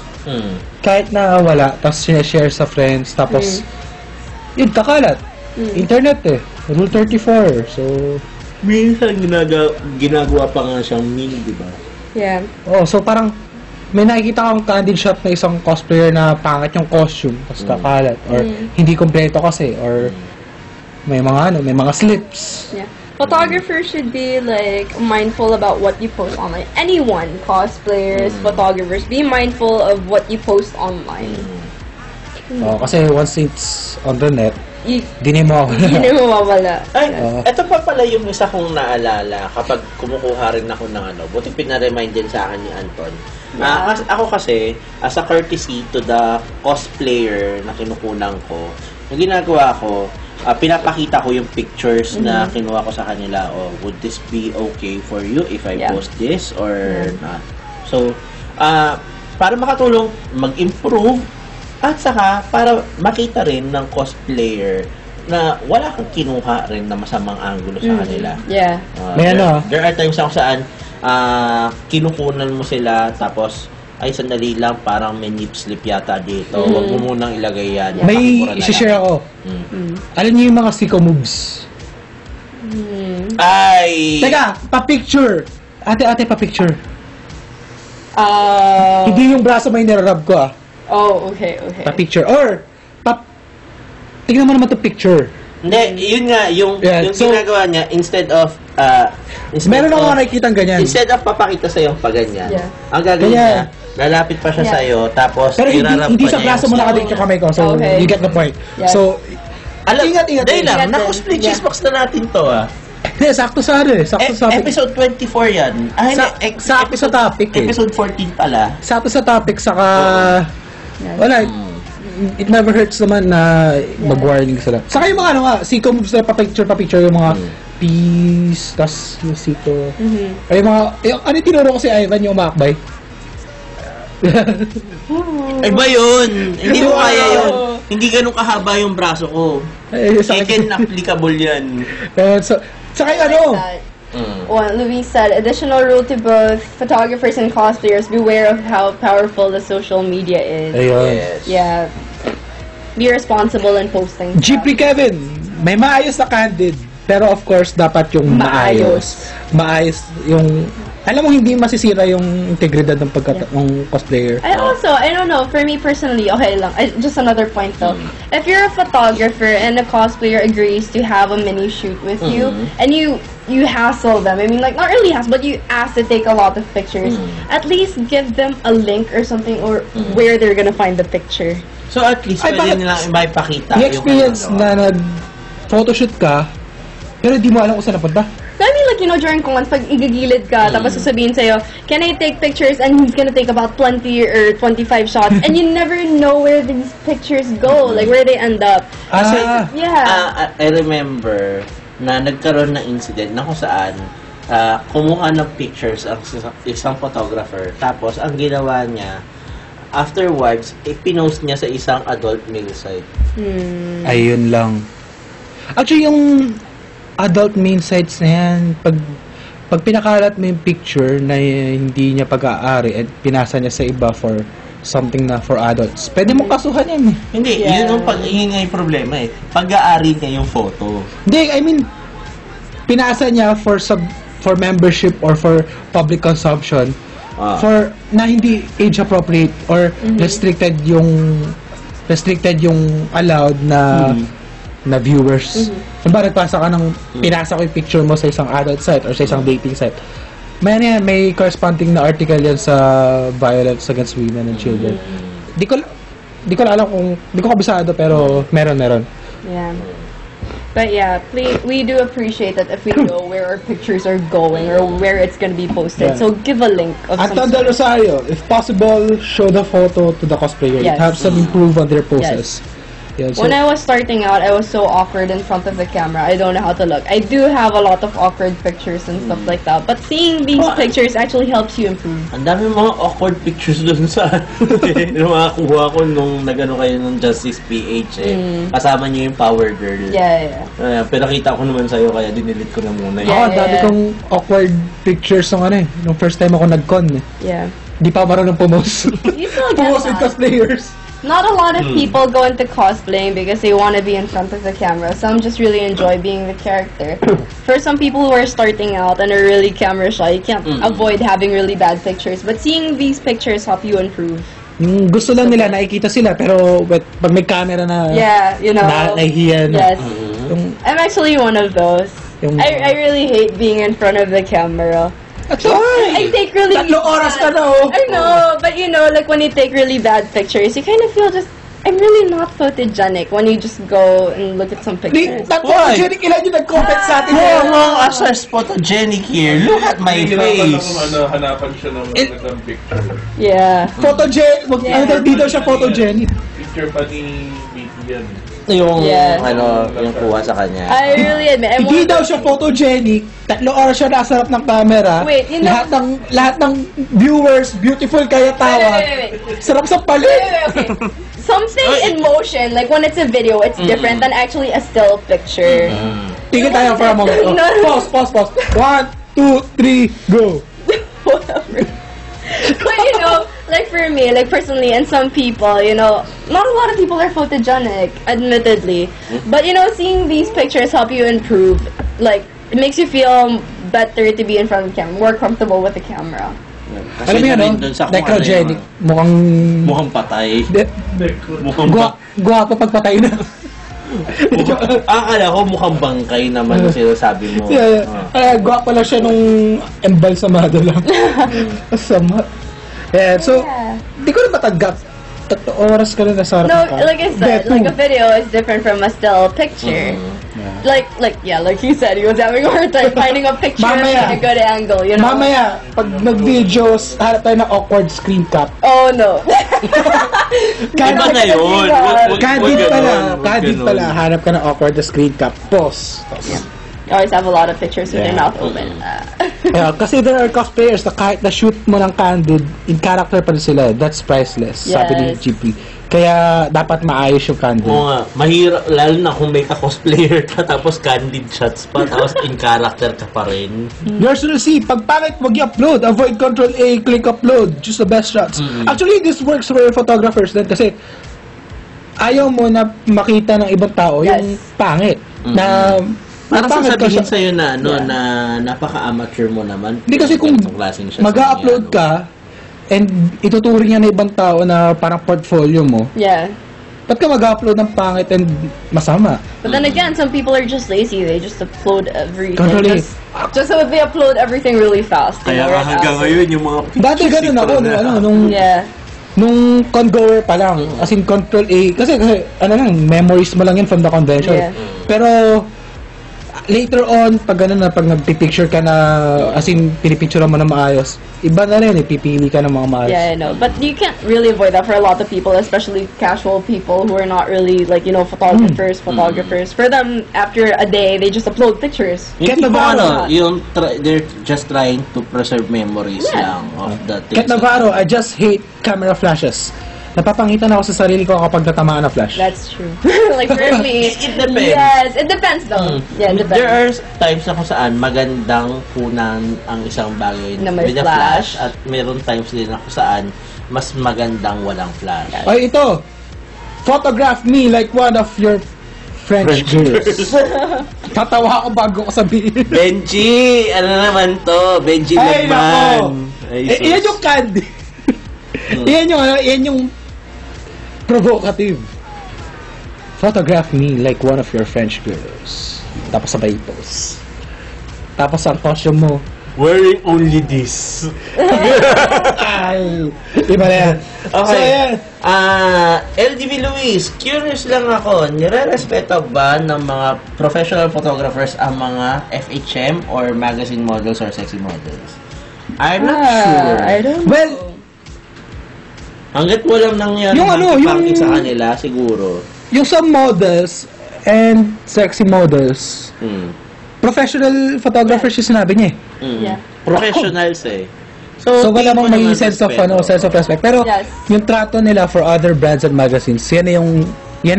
kahit na wala, tapos sinashare sa friends, tapos, yun, kakalat. Internet Rule 34. So, Minsan ginagawa pa nga siyang meme, di ba? Yeah. so parang, may nakikita kang candid shot na isang cosplayer na pangit yung costume, tapos kakalat, or hindi kompleto kasi, or may mga slips. Yeah. Photographers should be like mindful about what you post online. Anyone, cosplayers, photographers, be mindful of what you post online. Kasi once it's on the net, You, di mo ako hindi mo mawala. Ay, ito pa pala yung isa kong naalala kapag kumukuha rin ako ng buti pinaremind din sa akin ni Anton. Ako kasi, as a courtesy to the cosplayer na kinukunan ko, yung ginagawa ko, pinapakita ko yung pictures na kinuha ko sa kanila. Would this be okay for you if I post this or not? So, para makatulong mag-improve at saka para makita rin ng cosplayer na wala kang kinuha rin na masamang angulo sa kanila. Yeah. There are times ako saan kinukunan mo sila tapos ay sandali lang parang may nip slip yata dito. Huwag mo munang ilagay yan. May isi-share ako. Alam niyo yung mga sicko moves? Ay! Teka, pa-picture. Ate, pa-picture. Hindi yung braso may nirarab ko Oh, okay. Pa-picture. Or, tingnan mo naman to picture. Hindi, yun nga, yung ginagawa niya, instead of meron ako nakikita ganyan. Instead of papakita sa'yo pa ganyan, ang gagawin Ganyan. niya, lalapit pa siya sa'yo, tapos Pero hindi pa sa niya braso mo yung nakadikit yung kamay ko. So, Okay. you get the point. Yeah. So, ingat. Dahil lang, Ingat na-cosplay din. cheesebox na natin to Sakto sa Sakto sa episode 24 yan. sakto sa topic Episode 14 pala. Sakto sa topic, saka wala, it never hurts naman na mag-warning sila. Saka yung mga sicko moves na pa-picture yung mga peace, tas yung sito. Ay, yung mga, ano yung tinuro ko si Ivan yung umakbay? Ay ba yun? Hindi ko kaya yun. Hindi ganun kahaba yung braso ko. Second applicable yan. Saka yung Well, Luis said, additional rule to both photographers and cosplayers, beware of how powerful the social media is. Ayun. Yes. Yeah. Be responsible in posting. Jeepry Kevin, may maayos na candid. Pero of course, dapat yung maayos. Maayos yung, alam mo, hindi masisira yung integridad ng ng cosplayer. I don't know, for me personally, okay lang, just another point though. If you're a photographer and a cosplayer agrees to have a mini shoot with you, and you hassle them, I mean, like, not really hassle, but you ask to take a lot of pictures, at least give them a link or something, or where they're gonna find the picture. So at least pwede nilang maipakita The experience na nag-photoshoot ka, pero di mo alam kung saan napunta. So, I mean, like, during cons, pag igigilid ka, tapos sasabihin sa'yo, can I take pictures? And he's gonna take about 20 or 25 shots, and you never know where these pictures go, like, where they end up. Yeah. I remember na nagkaroon ng incident na kung saan kumuha ng pictures ang isang photographer. Tapos, ang ginawa niya, afterwards, ipinost niya sa isang adult male site. Ayun lang. Actually, yung adult main sites na yan, pag pinakalat mo yung picture na hindi niya pag-aari at pinasa niya sa iba for something na for adults, pwede mong kasuhan yan. Hindi, yun nga yung problema pag-aari niya yung photo. Hindi, I mean, pinasa niya for membership or for public consumption for na hindi age appropriate or restricted yung allowed na viewers. Diba, nagpasa ka ng pinasa ko yung picture mo sa isang adult site or sa isang dating site. May corresponding na article yan sa violence against women and children. Di ko alam kung, di ko kabisado pero meron. Yeah. But yeah, we do appreciate that if we know where our pictures are going or where it's gonna be posted. Yeah. So give a link of some Anton Del sort. Rosario, if possible, show the photo to the cosplayer. Yes. It helps them improve on their poses. Yeah, so, When I was starting out, I was so awkward in front of the camera. I don't know how to look. I do have a lot of awkward pictures and stuff like that. But seeing these pictures actually helps you improve. Ang dami mga awkward pictures dun sa yung mga kuha ko nung nagano kayo ng Justice PH Kasama niyo yung Power Girl. Yeah. Pero nakita ko naman sa'yo kaya dinilit ko na muna. Yeah. ang dami kong awkward pictures ng nung first time ako nag-con. Yeah. Di pa marunong pumose. You still get Pumose with that. cosplayers. Not a lot of people go into cosplaying because they want to be in front of the camera. Some just really enjoy being the character. For some people who are starting out and are really camera shy, you can't avoid having really bad pictures. But seeing these pictures help you improve. Yung gusto lang nila, nakikita sila, pero pag may camera na, Yeah, you know. nahihiya na. Yes. Yung, I'm actually one of those. Yung- I really hate being in front of the camera. That's why! I take really 3 oras ka na, oh! I know, but you know, like when you take really bad pictures, you kind of feel just, I'm really not photogenic when you just go and look at some pictures. That Why? photogenic, ilan yung nag-comment sa atin? Oh, mga as photogenic here. Look at my Hihirapan face. akong hanapan siya ng magandang picture. Yeah. Photogenic, Yeah. di daw siya photogenic. Picture pa ni Vicky yan. Yung, Yeah. yung kuha sa kanya. I really admit, I'm Hindi one daw of siya those- photogenic, 3 oras siya nasa harap ng camera. Wait, you know- lahat ng viewers, beautiful kaya tawa. Wait. Sarap sa palit. Okay. Something in motion, like when it's a video, it's different than actually a still picture. Tingin tayo for a moment. Oh, No. Pause. 1, 2, 3, go. Whatever. But you know, like for me, like personally, and some people, you know, not a lot of people are photogenic, admittedly. But you know, seeing these pictures help you improve. Like, it makes you feel better to be in front of the camera, more comfortable with the camera. Kasi Alam mo yun, na rin no? dun sa kung Necrogenic. ano mukhang patay. Mukhang Guwapo pagpatay na. Akala ko mukhang bangkay naman yung sinasabi mo. Yeah. Guwapo lang siya nung embalsamado lang. Masama. Yeah, so, Yeah. di ko na matanggap. 3 oras ka na nasa harap No, ng camera. like I said, like a video is different from a still picture. Like you said, he was having a hard time finding a picture Mamaya. in a good angle, you know? Mamaya, pag nag-videos, harap tayo ng awkward screen cap. Oh, no. Iba na yun. Candid pala. Huwag Candid ganun. pala. Hanap ka ng awkward na screen cap. Pause. You always have a lot of pictures with your Yeah. mouth open. Yeah, kasi there are cosplayers na kahit na-shoot mo ng candid, in character pa rin sila. That's priceless, sabi ni Yes. GP. Kaya dapat maayos yung candid. Oo nga, mahirap, lalo na kung may ka-cosplayer ka, tapos candid shots pa, tapos in character ka pa rin. Yours will see, pag pangit, wag i-upload. Avoid Control A, click upload. Choose the best shots. Actually, this works for photographers din kasi ayaw mo na makita ng ibang tao yung Yes. pangit. Na Parang pangit ka sasabihin siya. sa'yo na, na napaka-amateur mo naman. Hindi kasi kung Ganitong klaseng siya sa mag-upload kanya, ka and ituturing niya na ibang tao na parang portfolio mo, Yeah. ba't ka mag-upload ng pangit and masama? But then again, some people are just lazy. They just upload everything. Control A. Just so they upload everything really fast. you Kaya know, nga right hanggang after. ngayon, yung mga Dati ganun ako, nung Yeah. nung con-goer pa lang, as in Control A, kasi ano lang, memories mo lang yun from the convention. Yeah. Pero, later on, pag gano'n na, pag nagpipicture ka na, as in, pinipicture mo na maayos, iba na rin, pipili ka ng mga maayos. Yeah, I know. But you can't really avoid that for a lot of people, especially casual people who are not really, like, you know, photographers. For them, after a day, they just upload pictures. Ket Hindi ba Navarro. they're just trying to preserve memories lang of the things. Ket Navarro, I just hate camera flashes. Napapangitan ako sa sarili ko kapag natamaan na flash. That's true. Like, for me, It depends. Yes, it depends though. Yeah, it depends. There are times na kung saan magandang kunan ang isang bagay Na may with a flash. flash at meron times din na kung saan mas magandang walang flash. Ay, ito. Photograph me like one of your French girls. Tatawa ako bago ko sabihin. Benji! Ano naman to? Benji Ay, nako. Lagman. Ay, sus. Iyan yung candy. Iyan yung provocative. Photograph me like one of your French girls. Tapos sabay pose. Tapos ang costume mo, wearing only this. Ay, iba na yan. So, Okay. ayan. LDV Luis, curious lang ako, nire-respeto ba ng mga professional photographers ang mga FHM or magazine models or sexy models? I'm not sure. I don't Well, Hanggat walang nangyari Yung ano, yung- sa kanila, siguro. yung some models and sexy models, Hmm. professional photographers yung sinabi niya eh. Mm. Yeah. Professionals eh. So, wala tingin ko bang may naman sense of, respeto. sense of respect. Pero, Yes. yung trato nila for other brands and magazines, yan yung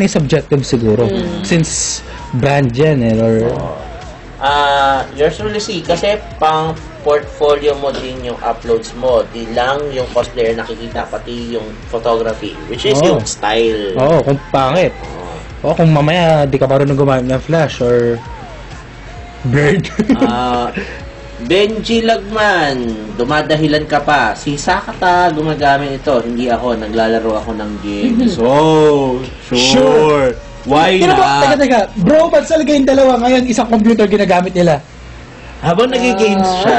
subjective siguro. Since brand yan eh, or... Yours really see, kasi pang portfolio mo din yung uploads mo. Di lang yung cosplayer nakikita, pati yung photography, which is Oh. yung style. Oo, kung pangit. O kung mamaya di ka marunong gumamit ng flash or bird. Benji Lagman, dumadahilan ka pa. Si Sakata gumagamit ito. Hindi ako, naglalaro ako ng games. Oh, sure. Why Pero not? teka. Bro, ba't talaga yung dalawa ngayon isang computer ginagamit nila? Habang nag-games siya,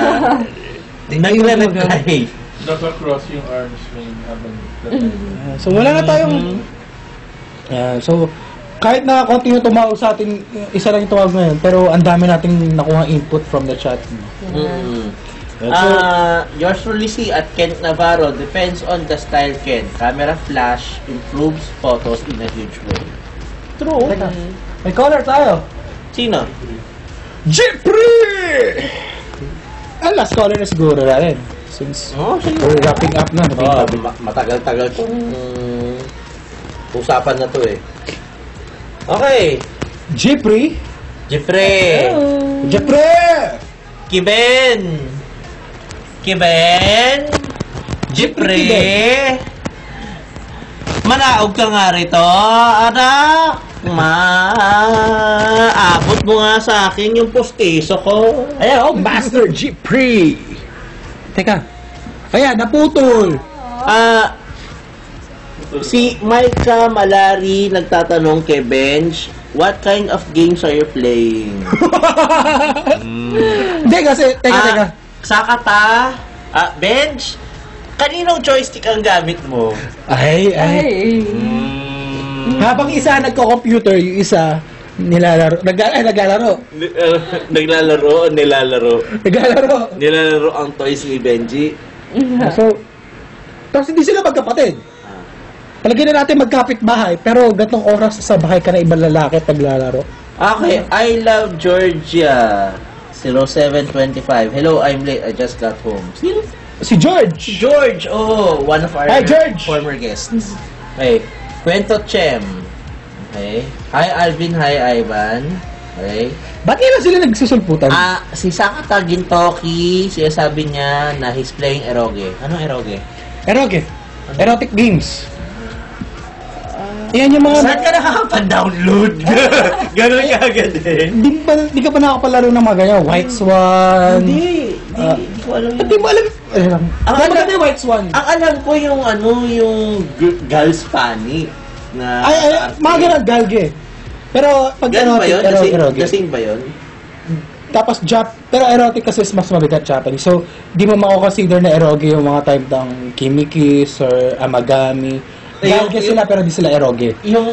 nagre-reply. Naka-cross yung arms mo habang So wala na tayong... so, kahit na konti yung tumawag sa atin, isa lang yung tumawag ngayon, pero ang dami nating nakuha input from the chat. Yours truly see at Kent Navarro, depends on the style, Ken. Camera flash improves photos in a huge way. True. Teka, may caller tayo. Sino? Jeffrey! Last caller na siguro natin. Since we're wrapping up na. Matagal-tagal kong usapan na to eh. Okay. Jeffrey? Jeffrey! Jeffrey! Kiben! Jeffrey! Manaog ka nga rito, anak! Maabot mo nga sa akin yung postiso ko. Ayan, Master Jeffrey! Teka. Ayan, naputol! Si Micah Malari nagtatanong kay Benj, what kind of games are you playing? Hindi kasi, teka. Sakata, Benj, kaninong joystick ang gamit mo? Ay. Habang isa nagko-computer, yung isa naglalaro. Naglalaro o nilalaro? Naglalaro. Nilalaro ang toys ni Benji. So, tapos hindi sila magkapatid. Palagyan na natin magkapit-bahay, pero gatong oras sa bahay ka na ibang lalaki at naglalaro. Okay, I love Georgia. 0725. Hello, I'm late. I just got home. Sino? Si George! George! Oh, one of our Hi, George! former guests. Okay. Kwento Chem. Okay. Hi, Alvin. Hi, Ivan. Okay. Ba't nila sila nagsusulputan? Si Sakata Gintoki, siya sabi niya na he's playing eroge. Anong eroge? Erotic games. Yan yung mga... Saan ka nakakapag-download? Ganon ka agad eh. Di ka pa nakapalaro ng mga ganyan? White Swan? Hindi ko alam Ba't di mo alam? Ang Bakit alam- yung White Swan? Ang alam ko yung Girls Panic. Na Mga ganun, galge. Pero pag Ganun ba yun? erotic. Kasing ba yun? Tapos pero erotic kasi mas mabigat Japanese. So, di mo mako-consider na eroge yung mga type ng Kimikis or Amagami. Galge sila pero di sila eroge. Yung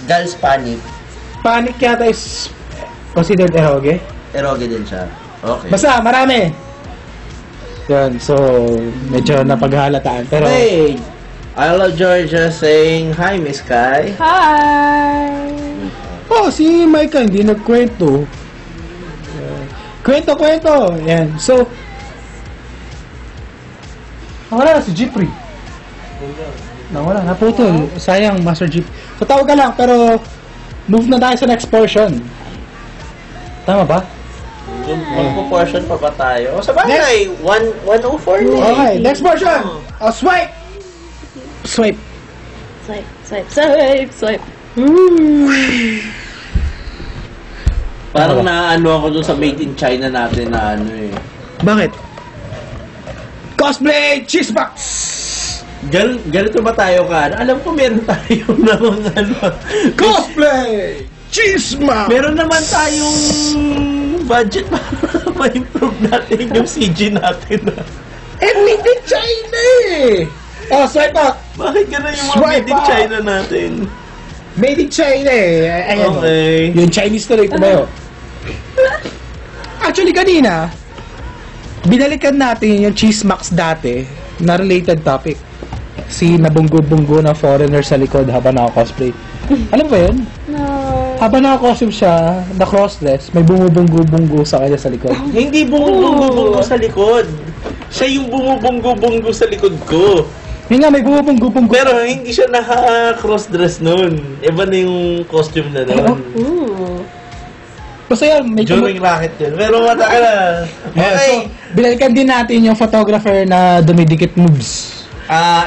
Girls Panic, Panic yata is considered eroge. eroge din siya. Okay. Basta, marami. Yan, so, medyo napaghalataan. Pero, Okay. I love Georgia saying, hi, Miss Kai. Hi! si Micah hindi nagkwento. Kwento. Yan. So, wala na si Jeffrey. Nawala, naputol. Sayang, Master Jeep. So, tawag ka lang, pero move na tayo sa next portion. Tama ba? Magpo-portion pa ba tayo? O, sa bagay, 104 na eh. Okay, next portion. Swipe! Swipe. Parang naano ako dun sa made in China natin na ano eh. Bakit? Cosplay Cheese Box! Ganito ba tayo ka? Alam ko meron tayo namang ano. Cosplay Cheese Box! Meron naman tayong budget para ma-improve natin yung CG natin. Made in China eh! Oh, swipe up! Bakit ganun yung mga Swipe made in up! China natin? Made in China eh. Ayan. Okay. Yung Chinese tuloy tumayo. Actually, kanina, binalikan natin yung Cheese Max dati na related topic. Si nabunggo-bunggo na foreigner sa likod habang naka-cosplay. Alam mo ba yun? No. Habang naka-costume siya, na cross-dress, may bumubunggo-bunggo sa kanya sa likod. Hindi bumubunggo-bunggo sa likod. Siya yung bumubunggo-bunggo sa likod ko. Yun nga, may bumubunggo-bunggo. Pero hindi siya naka-cross-dress nun. Iba na yung costume na nun. Ooh. Basta yan, may During racket yun. Pero mata ka na. Okay. Okay. So, binalikan din natin yung photographer na dumidikit moves.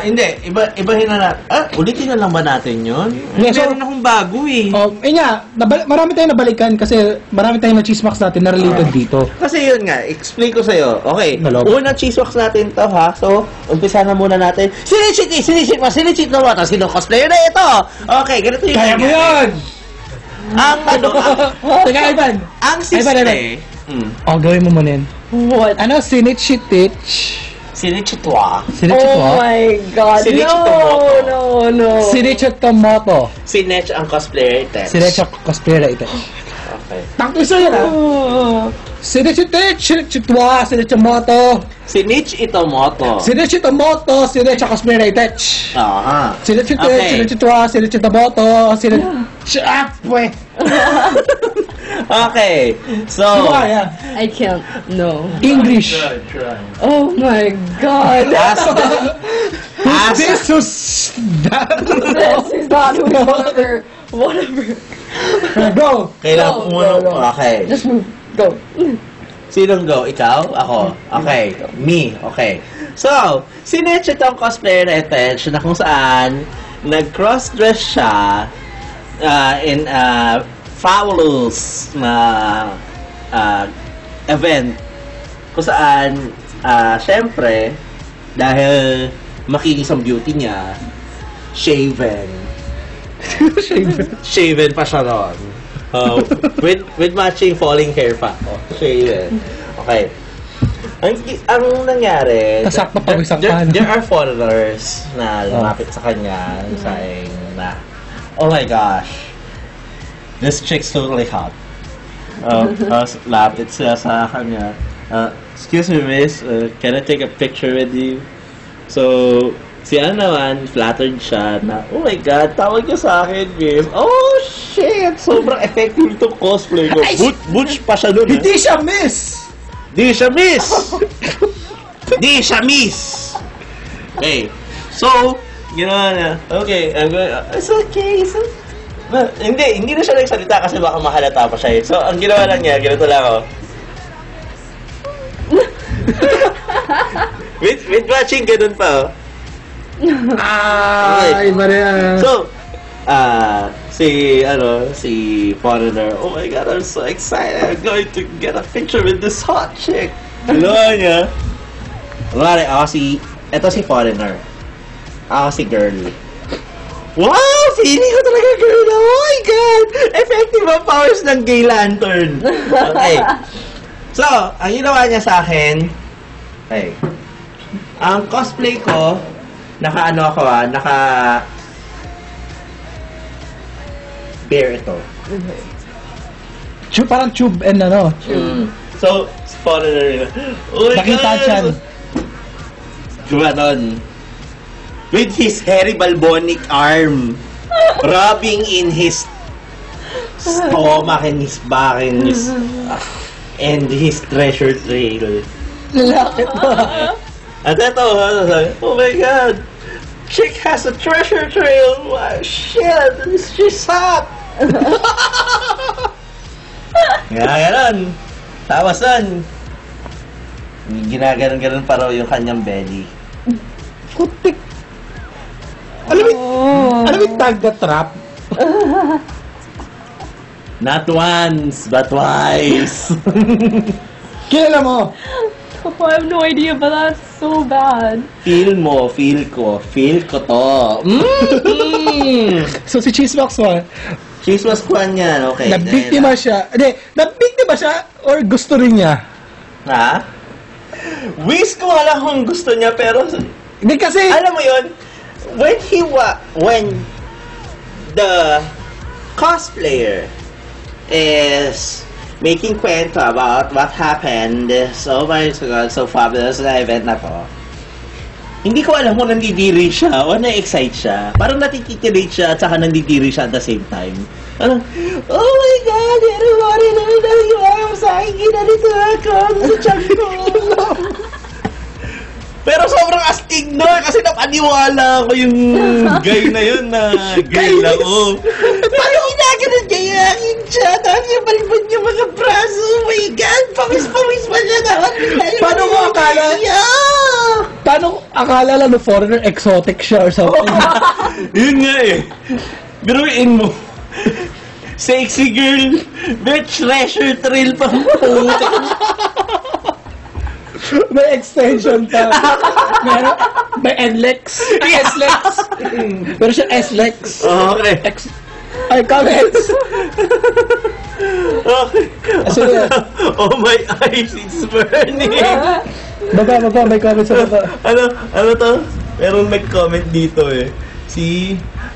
Hindi. Ibahin na natin. Ulitin na lang ba natin yun? Yeah, so- Meron akong bago eh. Nga, marami tayong nabalikan kasi marami tayong na chismax natin na related dito. Kasi yun nga, explain ko sa'yo. Okay, Nalog. unang cheesewax natin to ha. So, umpisa na muna natin. Sinichit mo ba ito? Sino cosplayer na ito? Okay, ganito yung Kaya mo nangyari. yan! Ang Teka, Ivan! ang Ivan, siste. Gawin mo muna yun. What? Ano, sinichitich? Sinichitwa. Sinichitwa? Oh my God. Sinichitomoto. No. Sinichitomoto. Sinech ang cosplayer ito. Sinichit cosplayer ito. Okay. Tangto isa yan ah! Oh. Sinichitich, sinichitwa, sinichitomoto. Sinich Itomoto. Sinichitomoto, sinichit cosplayer ito. Aha. Sinichitich, Okay. sinichitwa, sinichitomoto, Pwe! Okay. So, Ano kaya? I can't. No. English. Oh my God. as This was that. This is not whatever. Whatever. Go. kailangan Go, mo muna. go, go. Okay. Just move. Go. Sinong go? Ikaw? Ako? Okay. Me? Okay. So, sinetch itong cosplayer na ito na kung saan nag-cross-dress siya in a fabulous na event kung saan syempre dahil makinis ang beauty niya shaven pa siya ron. With matching falling hair pa. Shaven. Okay. Ang nangyari, Nasakto pa isang pan. there are foreigners na lumapit sa kanya saying na, oh my gosh, this chick's totally hot. Tapos lapit siya sa kanya. Excuse me, miss, can I take a picture with you? So, si ano naman, flattered siya na, oh my God, tawag ka sa akin, miss. Oh, shit! Sobrang effective itong cosplay ko. Butch pa siya dun, Hindi siya miss. Di siya miss! Di siya miss! Okay. So, ginawa na. Okay, I'm going, it's okay. Hindi na siya nagsalita kasi baka mahalata pa siya. So, ang ginawa lang niya, ganito lang ako. with watching, ganun pa, oh. Iba na yan. So, si foreigner, oh my God, I'm so excited. I'm going to get a picture with this hot chick. Ginawa niya. Ito si foreigner. Ako si girl. Wow! Feeling ko talaga girl. Oh my God! Effective ang powers ng gay lantern. Okay. So, ang ginawa niya sa akin, okay. Ang cosplay ko, bear ito. Parang tube and ano. So, foreigner na. Oh my Nakita God! siya. Gumanon. With his hairy balbonic arm. Rubbing in his stomach and his back and his treasure trail. Lalaki to. At ito, oh my God! Chick has a treasure trail! Wow, shit! She's hot! Ganun. Tapos nun, ginaganon-ganon pa raw yung kanyang belly. Kutik. Alam mo tag the trap? Not once, but twice. Kilala mo? Oh, I have no idea, but that's so bad. Feel mo, feel ko to. So si Cheesebox one, Cheese was kwan yan, okay. nabiktima siya. Hindi, nabiktima siya or gusto rin niya? Ha? Wish ko alam kung gusto niya, pero Hindi kasi, alam mo yun, when the cosplayer is making kwento about what happened so much ago, so fabulous na event na to, hindi ko alam kung nandidiri siya o na-excite siya. Parang natikitirate siya at saka nandidiri siya at the same time. Parang, oh my God, everybody na yung sa akin, ginalito ako sa tiyan ko. Pero sobrang astig na kasi napaniwala ko yung guy na yun na girl ako. Paano ginaganon niya yung siya? Tapos yung balbon niya mga braso. Oh my God, pawis-pawis pa siya naman. Paano mo akala? Paano akala lang no foreigner exotic siya or something? Yun nga eh. Biruin mo. Sexy girl, bitch, treasure thrill pa. May extension pa. May NLEX. S-Lex. Pero siya S-Lex. Okay. Ay, comments. Okay. Sige. Oh my eyes, it's burning. Baba, may comments sa baba. Ano to? Meron nag-comment dito eh.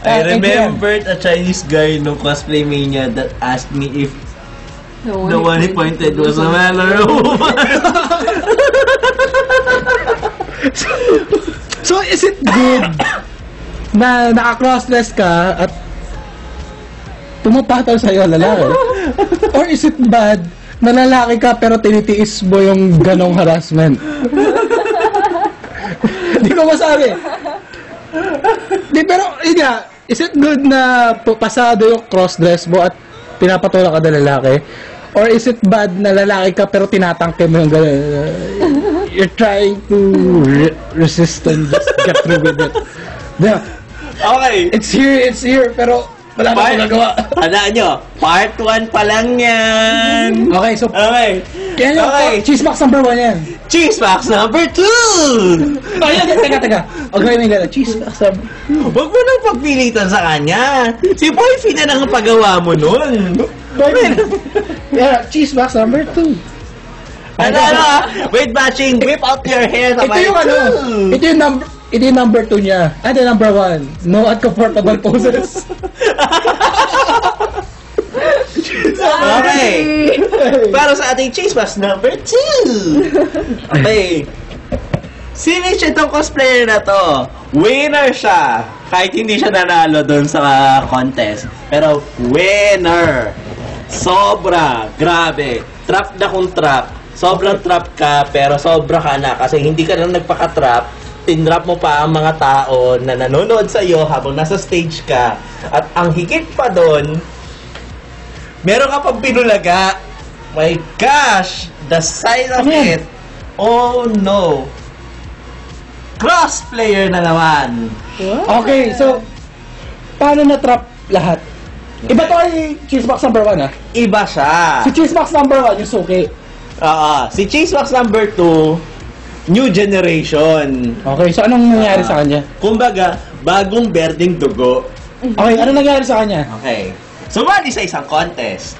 I remembered a Chinese guy no cosplay mania that asked me if the one he pointed was a man or a woman. So, is it good na naka-crossdress ka at pumapataw sa'yo lalaki? Or is it bad na lalaki ka pero tinitiis mo yung ganong harassment? Hindi ko masabi. Di, pero, yun nga, is it good na pasado yung crossdress mo at pinapatulak ka na lalaki? Or is it bad na lalaki ka pero tinatangke mo yung gano'n? You're trying to resist and just get through with it. Yeah. Okay. It's here, pero wala na akong nagawa. Tandaan nyo, part 1 pa lang yan. Okay, so, Okay. yan yung Okay. Cheesebox number 1 yan. Cheese box number 2! Ay, teka. Okay, may gano'n. Cheesebox number Huwag mo nang pagpilitan sa kanya. Si Boyfie na nang pagawa mo nun. Yeah, cheesebox number 2. Ano? Wait, matching. Whip out your hair. Ito yung ito yung number 2 niya. The number 1. No uncomfortable poses. Okay. Para sa ating cheese box number 2. Okay. Sino itong cosplayer na to? Winner siya. Kahit hindi siya nanalo doon sa contest. Pero winner. Sobra. Grabe. Trap na kung trap. Sobrang trap ka, pero sobra ka na. Kasi hindi ka lang nagpaka-trap. Tinrap mo pa ang mga tao na nanonood sa iyo habang nasa stage ka. At ang higit pa doon, meron ka pang pinulaga. My gosh! The sight of it. Oh no. Cross-player na naman. Okay, so, paano na-trap lahat? Iba to ay cheesebox number 1, ha? Iba siya. Si cheesebox number 1, yung suki. Si Cheesebox number 2, new generation. Okay, so anong nangyari sa kanya? Kumbaga, bagong berdeng dugo. Okay, anong nangyari sa kanya? Okay. Sumali sa isang contest.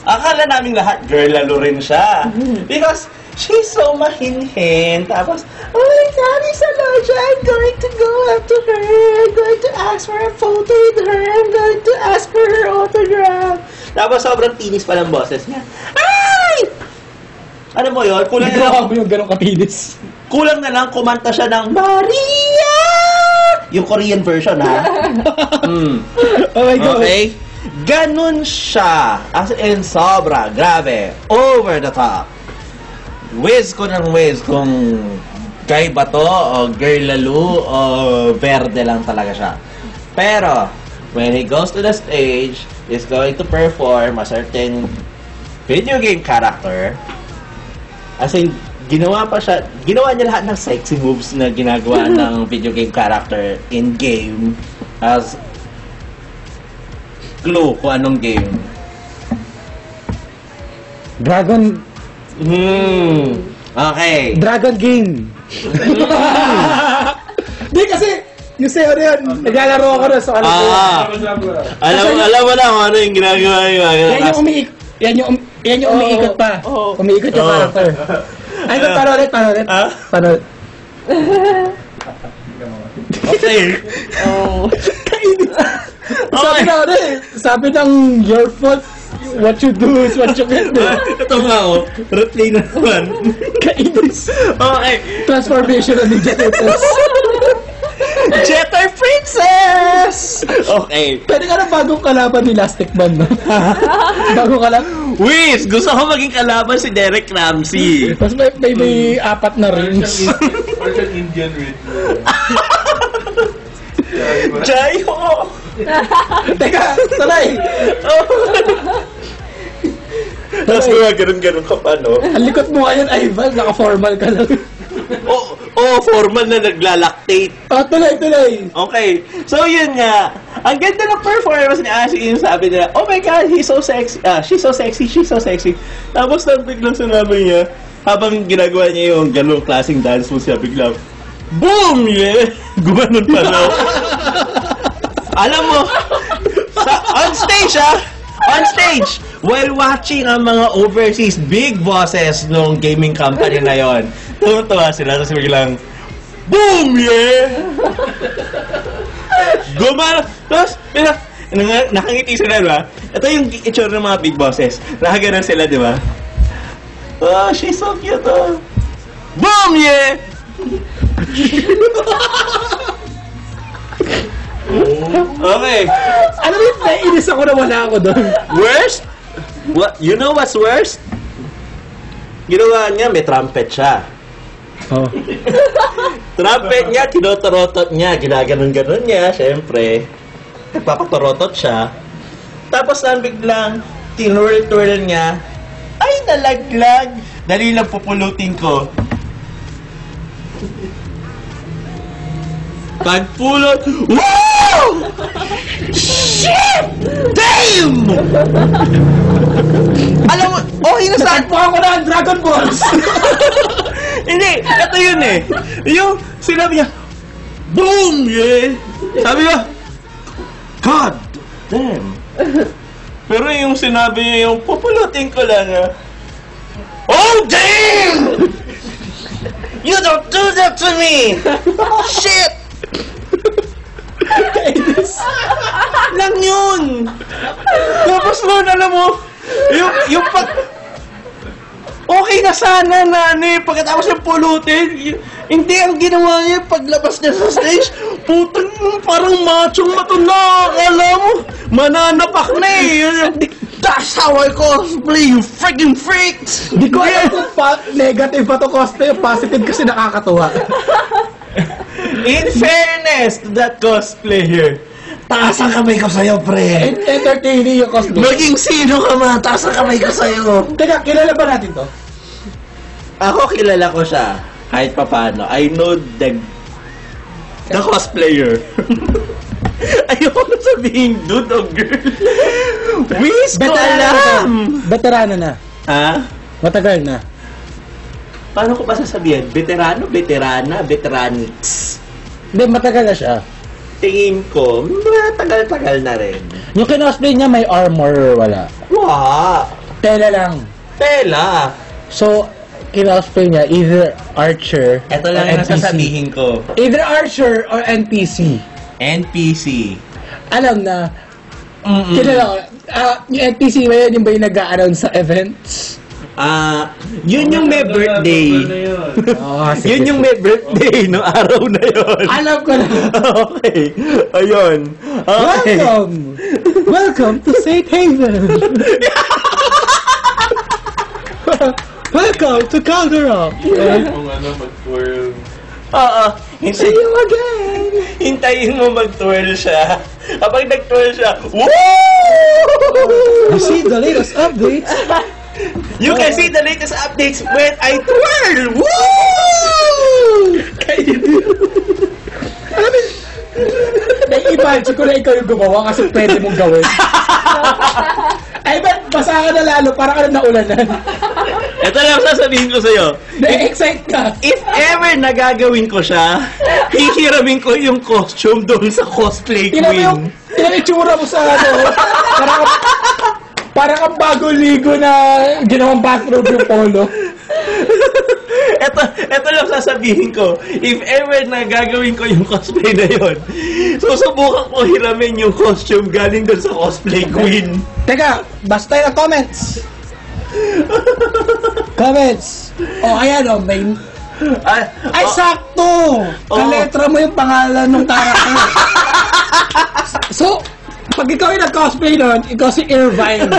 Akala namin lahat girl lalo rin siya. Because she's so mahinhin. Tapos, oh my God, Isaloja, I'm going to go up to her. I'm going to ask for a photo with her. I'm going to ask for her autograph. Tapos sobrang tinis pa ng boses niya. Ay! Ano mo yun? Kulang na lang, Grabe yung ganong katinis. kulang na lang kumanta siya ng Maria! Yung Korean version, ha? Oh my God. Okay? Ganun siya. As in, sobra. Grabe. Over the top. Whiz ko ng whiz kung guy ba to, o girl lalo, o verde lang talaga siya. Pero, when he goes to the stage, he's going to perform a certain video game character. As in, ginawa niya lahat ng sexy moves na ginagawa ng video game character in game as clue kung anong game. Dragon Okay. Dragon game. Di kasi, yung sayo na yun, naglalaro ako na sa kanila. Alam mo na kung ano yung ginagawa niya. Yan yung Yan yung umiikot pa. Oo. Umiikot yung Oo. character. Ay, paano ulit? Ah? Paano ulit? Okay. Sabi na ano eh. Sabi ng your fault, what you do is what you get. Ito nga replay na naman. Kainis. Okay. Transformation ng Ninja Turtles. Jetter Princess! Okay. Pwede ka na bagong kalaban ni Elastic Man, no? Bagong kalaban. Wiz! Gusto ko maging kalaban si Derek Ramsey. Tapos may apat na rings. Partial Indian with Jayo! Teka, salay! Tapos ganun ka pa, no? Ang likot mo ngayon, Ivan. Naka-formal ka lang. Formal na naglalactate. Tuloy. Okay. So, yun nga. Ang ganda ng performance ni Ashley. Yung sabi nila, oh my God, he's so sexy. She's so sexy. Tapos lang biglang sinabi niya, habang ginagawa niya yung ganung klaseng dance mo siya, biglang, boom! Yeah! Gumanon pa daw. Alam mo, on stage, while watching ang mga overseas big bosses nung gaming company na yon, tuwa sila, tapos biglang, boom! Yeah! Tapos, nakangiti sila, diba? Ito yung itsura ng mga big bosses. Nakaganon sila, diba? Oh, she's so cute, oh. Boom! Yeah! Okay. Alam mo, naiinis ako na wala ako doon. Worst? What? You know what's worst? Ginawa niya, may trumpet siya. Oh. Trumpet niya, tinotorotot niya, ginaganon-ganon niya, syempre. Nagpapatorotot siya. Tapos lang biglang, tinwirl-twirl niya, ay, nalaglag. Dali lang pupulutin ko. Pagpulot, wow! Shit! Damn! Alam mo, okay na sa Nagpo ako na ang Dragon Balls! Hindi, ito yun eh. Yung sinabi niya, boom! Yeah! Sabi niya, God damn! Pero yung sinabi niya, yung pupulutin ko lang, oh damn! You don't do that to me! Shit! Lang yun! Tapos nun, alam mo, yung pag... Okay na sana na pagkatapos yung pulutin, hindi ang ginawa niya paglabas niya sa stage, putang parang machong matunda, alam mo, mananapak na eh. That's how I cosplay, you freaking freaks! Di ko alam kung negative pa to cosplay, positive kasi nakakatuwa. In fairness to that cosplayer, taas ang kamay ko sa'yo, pre. Entertaining yung cosplay. Maging sino ka man, taas ang kamay ko sa'yo. Teka, kilala ba natin to? Ako kilala ko siya, kahit papano. I know the cosplayer. Ayoko na sabihin dude o girl. Wiz ko alam! Veterano na. Ha? Matagal na. Paano ko pa sasabihin? Veterano, veterana, veteranix. Hindi, matagal na siya. Tingin ko, tagal-tagal na rin. Yung kinosplay niya may armor or wala? Wow! Tela lang. Tela! So, kinosplay niya either Archer Ito lang or yung NPC. nasasabihin ko. Either Archer or NPC. NPC. Alam na, kilala ko, yung NPC ba yun, yung ba yung nag-a-announce sa events? Yun yung may birthday. Oh, Yun yung may birthday no araw na yun. Alam ko na. Okay. Ayun. Okay. Welcome to Safe Haven! Welcome to Calderon! kung mag-twirl. Oo. See you again! Hintayin mo mag-twirl siya. Kapag nag-twirl siya, woo! You see the latest updates? You can see the latest updates when I twirl! Woo! Alam mo, nai-imagine ko na ikaw yung gumawa kasi pwede mong gawin. Ay, ba't basa ka na lalo? Para ka na naulanan. Ito lang sasabihin ko sa'yo. Na-excite ka. If ever nagagawin ko siya, hihiramin ko yung costume doon sa cosplay Tinan mo yung queen. itsura mo sa ano. Parang ang bago ligo na ginawang bathrobe yung polo. Ito lang sasabihin ko. If ever na gagawin ko yung cosplay na yon, susubukan ko hiramin yung costume galing doon sa cosplay queen. Teka, basta tayo ng comments. Comments. Ayan may... Ay, sakto! Kaletra mo yung pangalan ng character. So, pag ikaw yung nag-cosplay nun, ikaw si Irvine.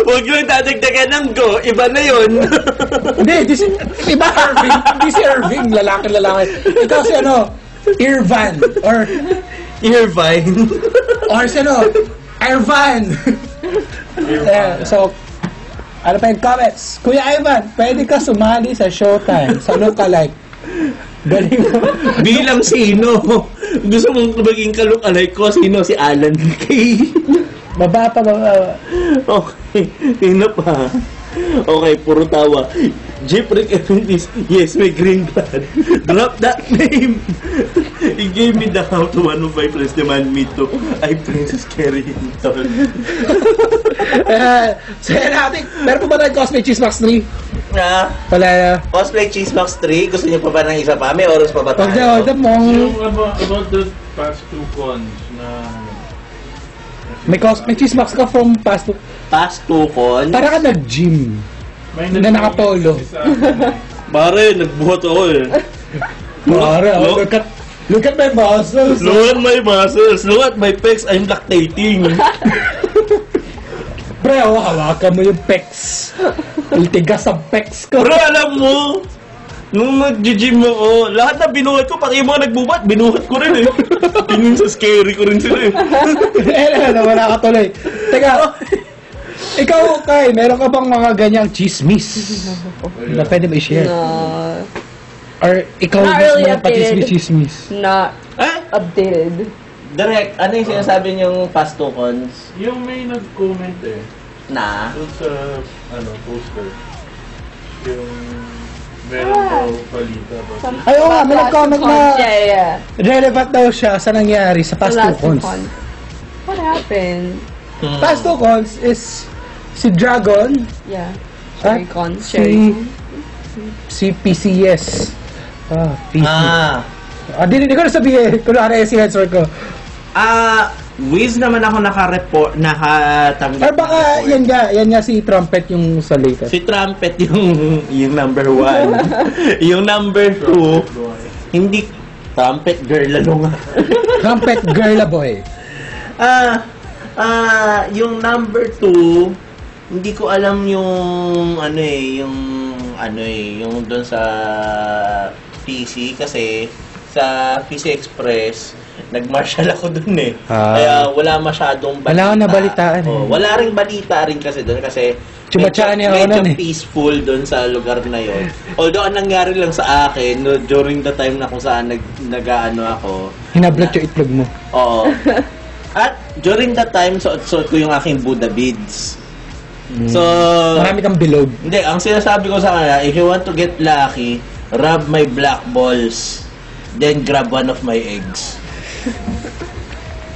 Huwag yung dadagdagan ng go, iba na yun. Hindi, iba Irving. Hindi si Irving, lalaki. Ikaw si Irvan. Or Irvine. Or si Irvan. So, ano pa yung comments? Kuya Ivan, pwede ka sumali sa Showtime. Sa lookalike. Galing mo. Bilang sino? Gusto mong maging ka-lookalike ko? Sino? Si Alan Kay. Baba pa. Okay. Sino pa? Okay, puro tawa. Jeffrey Evantis. Yes, may green card. Drop that name. He gave me the how to 105 plus demand me to. I Princess Carrie Hinton. So yan natin. Meron pa ba na Cosplay Cheesemax 3? Wala na. Cosplay Cheesemax 3? Gusto niyo pa ba ng isa pa? May oras pa ba tayo? Huwag na mong... Yung about the past 2 cons na... May Cheesemax ka from past 2... Past 2 cons? Para ka nag-gym. Na nakapolo. Pare, nagbuhat ako eh. Pare, look at my muscles. Look at my muscles. Look at my pecs. I'm lactating. Pre, hawakan mo yung pecs. Tigas ang pecs ko. Pero alam mo, nung nag-gym ako, lahat na binuhat ko, pati yung mga nagbubat, binuhat ko rin eh. Pinun sa scary ko rin sila eh. Wala ka tuloy. Teka, ikaw, Kai, meron ka bang mga ganyang chismis na pwede mo i-share? No. Or ikaw Not mismo really yung updated. chismis? Not updated. Direct, ano yung sinasabi niyong past 2 cons? Yung may nag-comment eh. Na? Doon sa, poster. Yung meron daw palita. Ay, oo nga, may nag-comment na Yeah. relevant daw siya sa nangyari sa past 2 cons. What happened? Past 2 cons is si Dragon Yeah. at Con. si PCS. PC. Hindi ko na sabihin. Kunwari si answer ko. Wiz naman ako nakatanggap. Or baka yan nga si Trumpet yung sa latest. Si Trumpet yung number 1. Yung number 2, hindi Trumpet girl lalo nga. Trumpet girl boy. Yung number 2, hindi ko alam yung yung doon sa PC kasi sa PC Express nag-martial ako doon eh. Kaya wala masyadong balita. Wala akong nabalitaan eh. Wala ring balita rin kasi doon kasi medyo peaceful doon sa lugar na yon. Although ang nangyari lang sa akin during the time na kung saan nag-aano ako, Hinablot yung itlog mo. oo. At during that time, suot ko yung aking Buddha beads. So, Marami kang bilog. hindi, ang sinasabi ko sa kanila, if you want to get lucky, rub my black balls, then grab one of my eggs.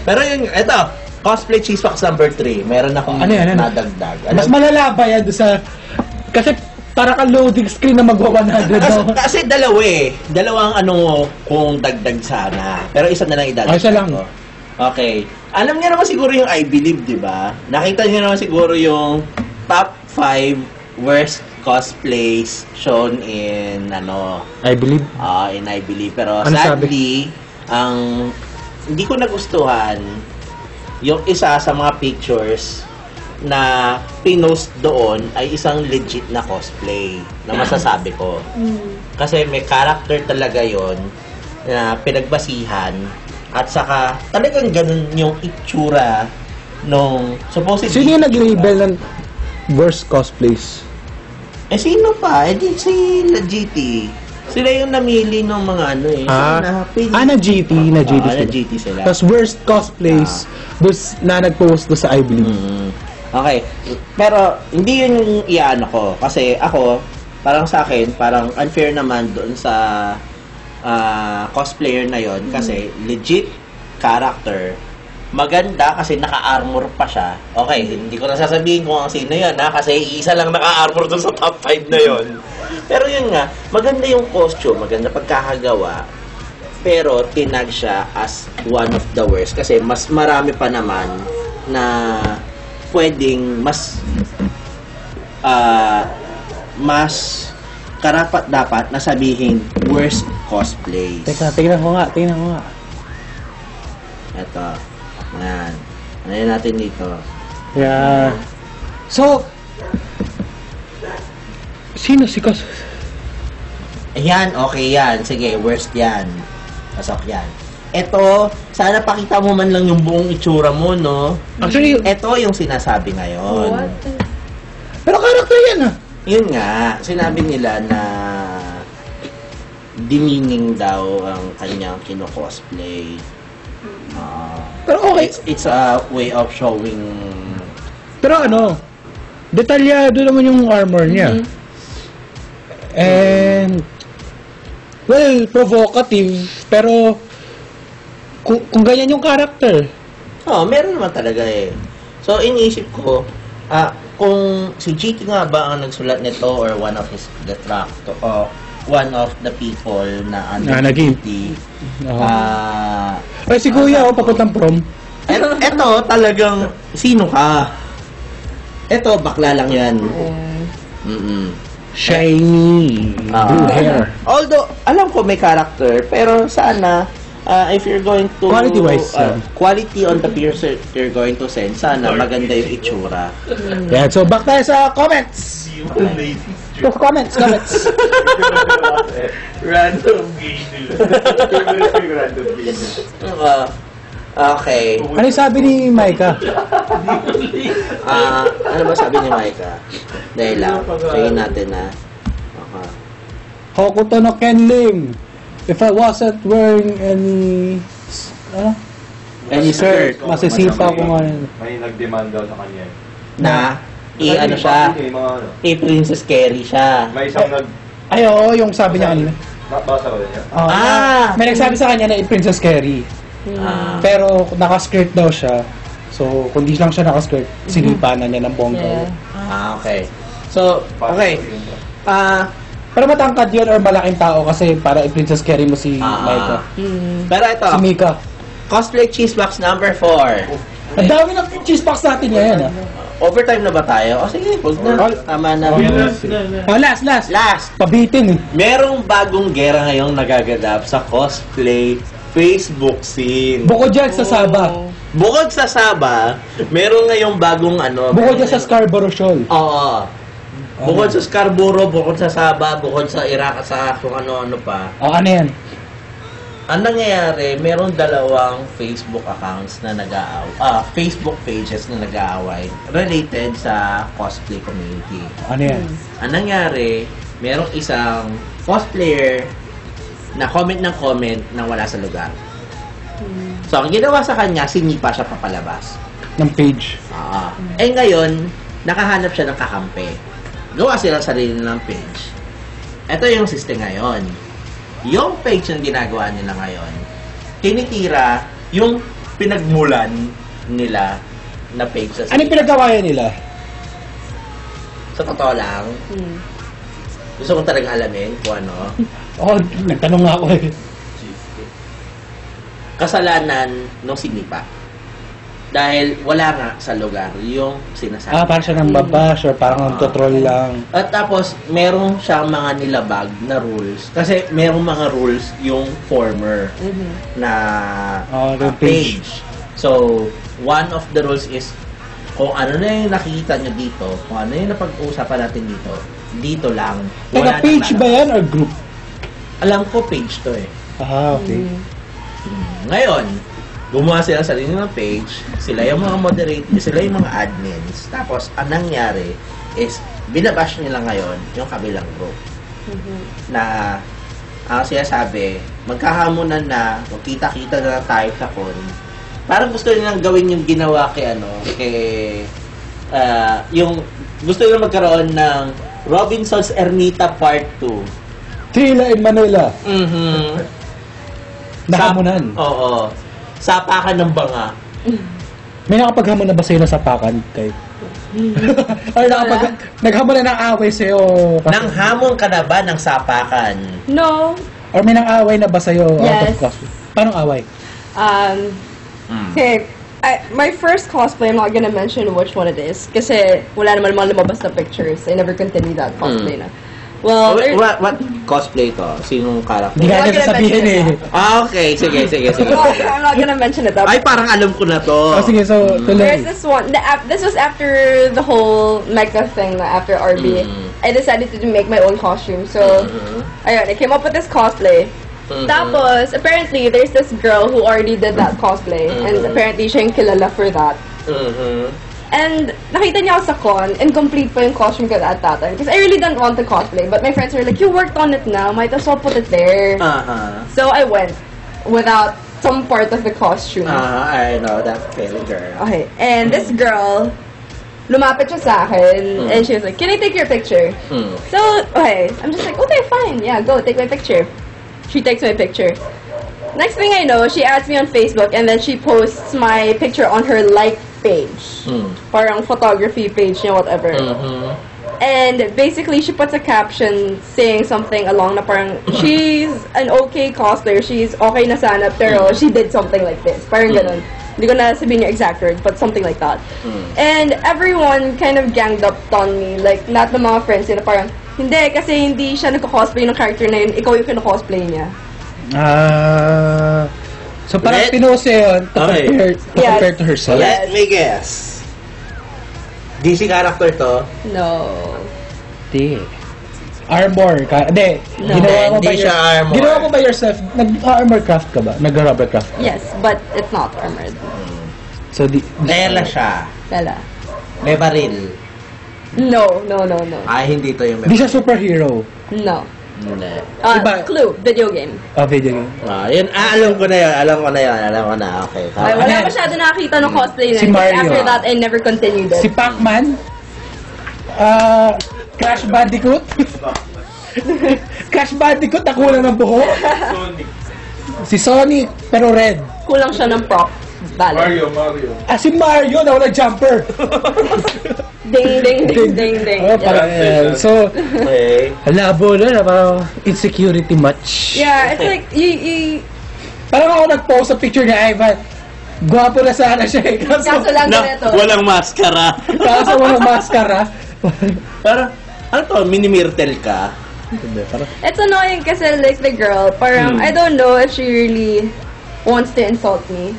Pero yun, eto, cosplay cheesebox number 3, meron akong nadagdag. Mas malala ba yan doon sa... Kasi para ka loading screen na magwa 100 no? Kasi dalawa eh. Dalawang kung dagdag sana. Pero isa na lang idagdag. Isa lang. Ko. Okay. Alam niyo naman siguro yung I Believe, di ba? Nakita niyo naman siguro yung top 5 worst cosplays shown in I believe. in I Believe. Pero Ano sadly, hindi ko nagustuhan yung isa sa mga pictures na pinost doon ay isang legit na cosplay na masasabi ko. Kasi may character talaga yon na pinagbasihan at saka talagang ganun yung itsura nung supposedly... Sino yung nag-label ng worst cosplays? sino pa? Di si GT. Sila yung namili ng mga na GT. Na GT sila. Tapos worst cosplays na nag-post do sa I Believe. Okay. Pero, hindi yun yung iyaano ko. Kasi ako, parang sa akin, parang unfair naman doon sa cosplayer na yon kasi legit character maganda kasi naka-armor pa siya. Okay, hindi ko na sasabihin kung ang sino yun, ha? Kasi isa lang naka-armor dun sa top 5 na yon. Pero yun nga, maganda yung costume, maganda pagkakagawa. Pero tinag siya as one of the worst kasi mas marami pa naman na pwedeng mas karapat dapat na sabihin worst cosplays. Teka, tingnan ko nga. Ito. Ayan. Ano yun natin dito? Yeah. So, sino si Cos? Ayan, okay yan. Sige, worst yan. Pasok yan. Ito, sana pakita mo man lang yung buong itsura mo, no? Actually, Ito yung sinasabi ngayon. What? pero character yan ah. Yun nga, sinabi nila na demeaning daw ang kanyang kino-cosplay. Pero okay. It's a way of showing... Pero ano, detalyado naman yung armor niya. And, well, provocative, pero kung ganyan yung character. Meron naman talaga eh. So, iniisip ko, kung si GT nga ba ang nagsulat nito or one of his detractor, one of the people na naging GT, ay, si Kuya, papuntang prom. Eto, talagang, sino ka? Eto, bakla lang yan. Shiny, blue hair. Although, alam ko may character, pero sana, if you're going to... Quality-wise, quality on the person you're going to send, sana maganda yung itsura. Yeah, so back tayo sa comments. Comments. Random game nila. Random game. Okay. Ano yung sabi ni Maika? Ano ba sabi ni Maika? Dahil lang, tingin natin na. Hokuto no Kenling. If I wasn't wearing any skirt, masisipa ko nga yun. May nag-demand daw sa kanya. Na, ano siya, Princess Carrie siya. May isang Ay, oo, yung sabi niya kanina. Basa ko niya. May nagsabi sa kanya na Princess Carrie. Pero naka-skirt daw siya. So, kung di lang siya naka-skirt, sinipa na niya ng bongga. Yeah. Okay. So, okay. Pero matangkad yun or malaking tao kasi para i-Princess Carrie mo si Maika. Pero ito, Si Mika. cosplay cheese box number 4. Ang dami ng cheese box natin ngayon. Overtime na ba tayo? O sige, huwag na. Tama na. Last. Last. Pabitin eh. Merong bagong gera ngayong nagaganap sa cosplay Facebook scene. Bukod dyan sa Saba. Bukod sa Saba, meron ngayong bagong Bukod dyan sa Scarborough Shoal. Oo. Bukod sa Scarborough, bukod sa Saba, bukod sa Iraq, sa kung ano-ano pa. Ano yan? Ang nangyayari, meron dalawang Facebook accounts na Facebook pages na nag-aaway related sa cosplay community. Ano yan? Ang nangyari, merong isang cosplayer na comment nang wala sa lugar. So, ang ginawa sa kanya, sinipa siya papalabas. Ng page. Ngayon, nakahanap siya ng kakampi. Gawa sila sarili ng page. Ito yung system ngayon. Yung page na ginagawa nila ngayon, tinitira yung pinagmulan nila na page sa Ano yung pinagawayan nila? Sa totoo lang, gusto ko talaga alamin kung ano. Nagtanong nga ako eh. Kasalanan ng sinipa. Dahil wala nga sa lugar yung sinasabi. Parang siya nang babash or parang nang-troll lang. At tapos, meron siyang mga nilabag na rules. Kasi merong mga rules yung former na page. So, one of the rules is kung ano na yung nakikita nyo dito, kung ano yung napag-uusapan natin dito lang. Teka, page ba yan or group? Alam ko page to eh. Okay. Ngayon, gumawa sila sa sarili ng page, sila yung mga moderators, sila yung mga admins. Tapos, ang nangyari is, binabash nila ngayon yung kabilang group. Na, ang sinasabi, magkahamunan na, magkita-kita na tayo sa con. Parang gusto nilang gawin yung ginawa yung gusto nilang magkaroon ng Robinson's Ermita Part 2. Trila in Manila. Nahamunan. Oo. Sapakan ng banga. May nakapaghamon na ba sa'yo na sapakan kayo? Or naghamon na ng away sa'yo? Nanghamon ka na ba ng sapakan? No. Or may nang-away na ba sa'yo out Yes. of cosplay? Paano away? Okay. My first cosplay, I'm not gonna mention which one it is. Kasi wala naman mga lumabas na pictures. I never continued that cosplay na. Well, What cosplay to? Sinong character? Hindi ka Wag niya na sasabihin eh. mention Okay. Sige. I'm not gonna mention it. Ay, parang alam ko na to. Oh, sige, so There's tuloy. this one. This was after the whole mecha thing, after RB. I decided to make my own costume. So, ayun, I came up with this cosplay. Tapos, apparently, there's this girl who already did that cosplay. And apparently, siya yung kilala for that. And nakita niya ako sa con, incomplete pa yung costume ko at that time. Because I really didn't want to cosplay. But my friends were like, you worked on it now, might as well put it there. So I went without some part of the costume. I know that feeling, girl. Okay, and this girl, lumapit siya sa akin, and she was like, can I take your picture? So, okay, I'm just like, okay, fine, yeah, go, take my picture. She takes my picture. Next thing I know, she adds me on Facebook, and then she posts my picture on her like page. Parang photography page niya, whatever. And basically, she puts a caption saying something along na parang, she's an okay cosplayer, she's okay na sana, pero she did something like this. Parang ganun. Hindi ko na sabihin yung exact words, but something like that. And everyone kind of ganged up on me. Like, lahat ng mga friends na parang, hindi, kasi hindi siya nagko-cosplay ng character na yun, ikaw yung kino-cosplay niya. So parang Let- pinost niya yun to Okay. compare to herself. Let me guess. DC character to? No. Di. Armor ka. Hindi. No. Hindi siya armor. Ginawa mo ba yourself? Nag-armor craft ka ba? Nag-rubber craft ka? Yes, but it's not armored. So, Tela siya. Lala. May baril. No. Ay, hindi to yung may Di siya superhero. No. Hindi. Iba. Clue, video game. Video game. Yun, alam ko na. Okay. Ay, wala masyado nakakita ng cosplay na. Si yun. Mario. After that, I never continued it. Si Pac-Man. Crash Bandicoot. Crash Bandicoot, nakuha ng buhok. Si Sonic, pero red. Kulang siya ng prop. Bale. Si Mario, na wala jumper. Ding, ding, ding, ding, ding. Oh, parang, so, Okay. labo na, parang insecurity much. Yeah, it's like, you Parang ako nag-post sa picture ni Ivan. Gwapo na sana siya eh. kaso lang ganito. Walang maskara. Kaso walang maskara. Parang, ano to, mini-myrtle ka? It's annoying kasi like the girl, parang, I don't know if she really wants to insult me.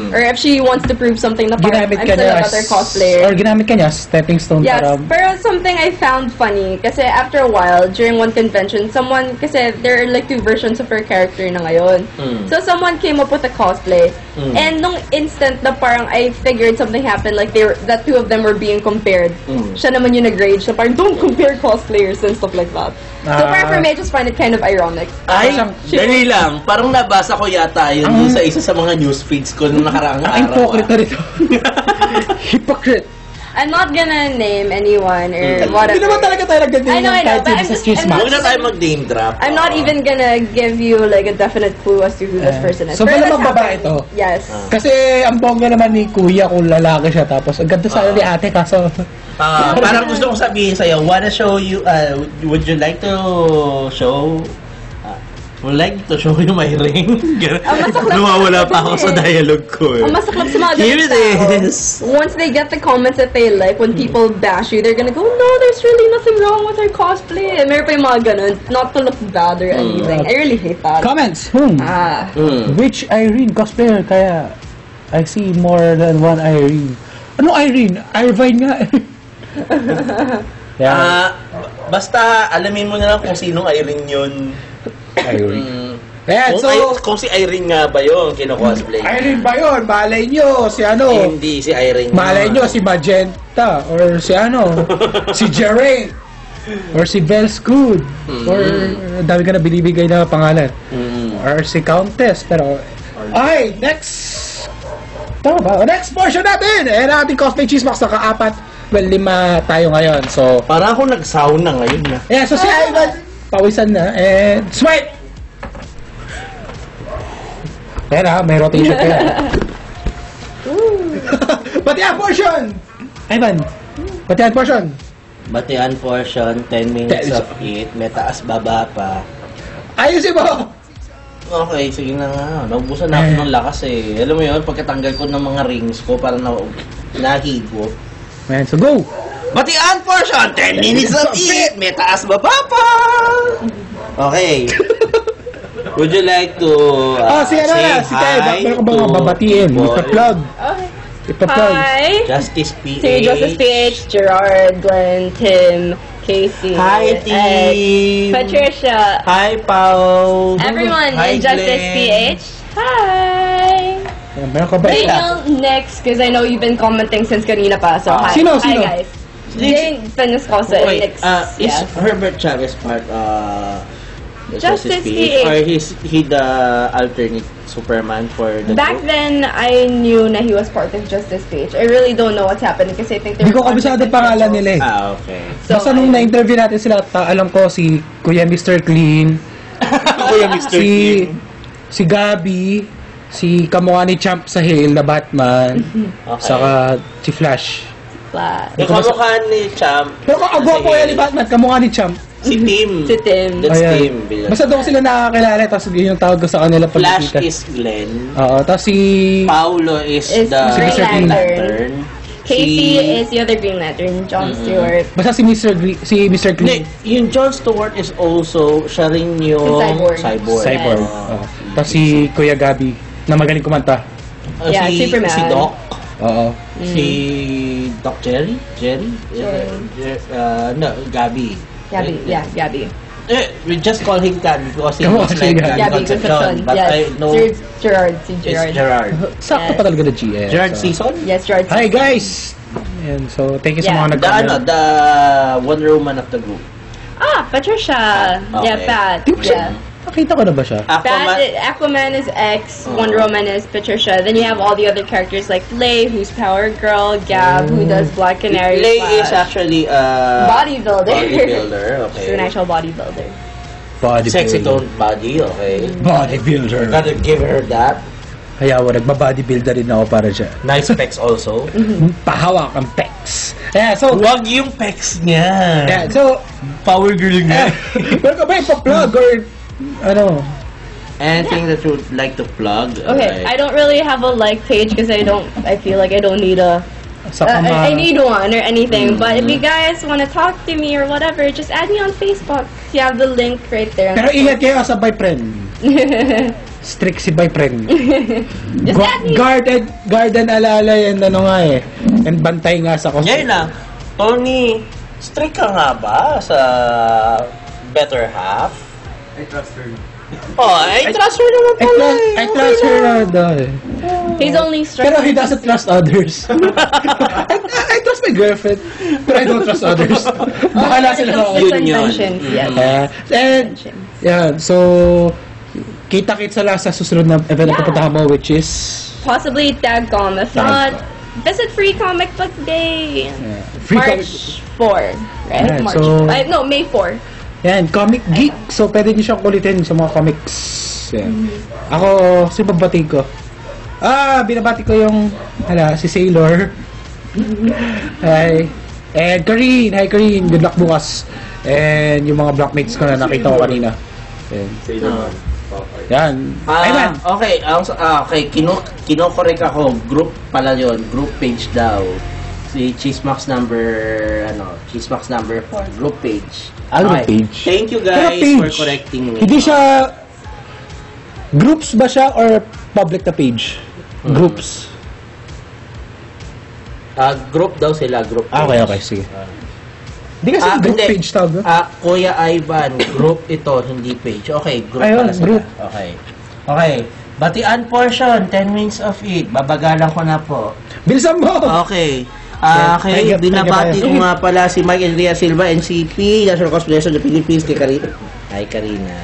Or if she wants to prove something na parang Ginamit I'm ka still niya a better cosplayer. or ginamit ka niya as stepping stone Yes, para... pero something I found funny, kasi after a while, during one convention, someone, kasi there are like two versions of her character na ngayon. So someone came up with a cosplay, and nung instant na parang I figured something happened, like that two of them were being compared, siya naman yung nag-rage, so parang don't compare cosplayers and stuff like that. So parang for me, I just find it kind of ironic. Ay, dali lang. Parang nabasa ko yata yun dun sa isa sa mga news feeds ko nung nakaraang Ang araw. hypocrite na rito. Hypocrite. I'm not gonna name anyone or whatever. Hindi naman talaga tayo nagdating I know, kahit but sino I'm sa just- cheese I'm match. Huwag na tayo mag-name drop. I'm not even gonna give you like a definite clue as to who this person is. So, Pero malamang that's babae happening. to? Yes. Kasi ang bongga naman ni kuya kung lalaki siya tapos ang ganda sana ni ate kaso Parang gusto kong sabihin sa'yo, wanna show you, would you like to show, would like to show you my ring? masaklap Nawawala pa ako eh. sa dialogue ko eh. Ang masaklap sa mga Here ganun it tao, is. once they get the comments that they like, when people bash you, they're gonna go, no, there's really nothing wrong with her cosplay. And meron pa yung mga ganun, not to look bad or anything. I really hate that. comments. Which Irene cosplayer kaya I see more than one Irene. Ano Irene? Irvine nga. Yeah. Basta alamin mo na lang kung sinong Irene yun. Irene. Kaya Kung si Irene nga ba yun, kino-cosplay. Irene ba yun? Malay nyo si ano? Hindi, si Irene. Malay nyo si Magenta or si ano? Si Geraint or si Velskood or dami ka na binibigay na pangalan. Or si Countess. Pero ay, next tama ba? Next portion natin! Ating cosplay chismox naka-4. Well, 5 tayo ngayon. So, Parang ako nag-sauna ngayon na. yeah, so si Ivan, pawisan na. And, swipe! Ayan may rotation kaya. Batian portion! Ivan, batian portion. Batian portion, 10 minutes of it, may taas baba pa. Ayusin mo! Okay, sige na nga. Naubusan na ako ng lakas eh. Alam mo yun, pagkatanggal ko ng mga rings ko, parang nahigop. Man, so go! Batian portion, 10 minutes of it, may taas baba pa! Okay. Would you like to Si ano say na, si Ted, hi meron ka bang to babatiin? people? Ipa-plug. Okay. Ipa-plug. Hi! Justice PH. To Justice PH, Gerard, Glenn, Tim, Casey, Hi, team. Patricia, Hi, Pao. everyone Hi, in Justice Glenn. PH. Hi! Ayan, meron ka ba? Daniel next, because I know you've been commenting since kanina pa. So, hi. Sino? Hi, guys. Jane Peniscosa Okay, next. is Yeah. Herbert Chavez part Justice PH. Or he the alternate Superman for the Back group? then, I knew na he was part of Justice PH. I really don't know what's happening kasi I think Hindi ko kabisado pangalan nila eh. Okay. So, Basta nung na-interview natin sila, alam ko si Kuya Mr. Clean, Kuya Mr. Kim. si Gabi, si kamukha ni Champ sa Hale na Batman, Okay. saka si Flash. Yung kamukha ni Champ. Pero kung agwapo yan ni Batman, kamukha ni Champ. Si Tim. Si Tim. That's Ayan. Tim. Basta doon sila nakakilala, tapos yun yung tawag ko sa kanila pag Flash nakita. is Glenn. Oo, tapos si... Paulo is Is the Green Green Lantern. Casey is the other Green Lantern, John Stewart. Basta si Mr. Hindi, Clean. yung John Stewart is also, siya rin yung Cyborg. cyborg. Cyborg. Oh. Oo. Tapos si Kuya Gabi, na magaling kumanta. Yeah, Superman. Si Doc. Oo. Si Doc Jerry? Jerry? No, Gabi. Gabi, yeah, Gabi. We just call him Gabi because he Come looks on, like Gabi. Gabi Concepcion. Concepcion, But I yes. know Sir Gerard, si it's Gerard. Gerard. Sakto Yes. pa talaga na GL. Gerard So. Season? Yes, Gerard. Hi guys! And so, thank you sa Yeah. mga nag-comment. The Wonder Woman of the group. Ah, Patricia. Okay. Yeah, Pat. Di ko siya, Yeah. nakita ko na ba siya? Aquaman is X, Wonder Woman is Patricia. Then you have all the other characters like Lay, who's Power Girl, Gab, who does Black Canary. Lay Flash. is actually Bodybuilder. bodybuilder, okay. She's an actual bodybuilder. Sexy toned body, okay. Bodybuilder. Gotta give her that. Kaya ako, nagba-bodybuilder din ako para dyan. Nice pecs also. Pahawak ang pecs. Yeah, so, Huwag yung pecs niya. yeah, so, Power girl niya. pero ka ba yung pa-plug or, ano? Anything that you would like to plug? Okay, I don't really have a like page because I feel like I don't need a. Sa I need one or anything. But if you guys want to talk to me or whatever, just add me on Facebook. You have the link right there. Pero ingat kayo sa boyfriend. Strict si boyfriend. Just add me. Guard and alalay and ano nga eh. And bantay nga sa Ngayon lang, Tony, strict ka nga ba sa better half? I trust her. Oh, I trust her naman pala. I trust her na dahil. He's only Pero he struggling. doesn't trust others. I trust my girlfriend, but I don't trust others. Bahala sila sa Yun yun. Conventions, yes. And, yeah, so, kita-kits sa last sa susunod na event na Yeah. pupuntahan mo, which is... Possibly Tagcom. If not, visit Free Comic Book Day. Free March 4, right? Yeah, March. so- No, May 4. Yan, Comic Geek. So, pwede niyo siyang kulitin sa mga comics. Yan. Ako, si babati ko. Binabati ko yung, si Sailor. Hi. And Karine. Hi, Karine. Good luck bukas. And yung mga blockmates ko na nakita ko kanina. Yan. Yan. Ayman. Okay, okay, kinokorek ako. Group pala yun. Group page daw. Si Cheesemax number 4. Group page. Group page. Thank you Pero guys page. for correcting me. Hindi siya... Groups ba siya or public na page? Groups. Group daw sila. Group page. Okay. Sige. Hindi kasi group hindi. page tawag. Kuya Ivan, group ito, hindi page. Okay, group Ayun, pala sila. group. Okay. Batian portion, 10 minutes of it. Babagalan ko na po. Bilisan mo! Okay. Yes, Okay, thank you, binabati thank ko you. nga pala si Mike Enria Silva, NCP, National Cosplayer of the Philippines, kay Karina. Hi, Karina.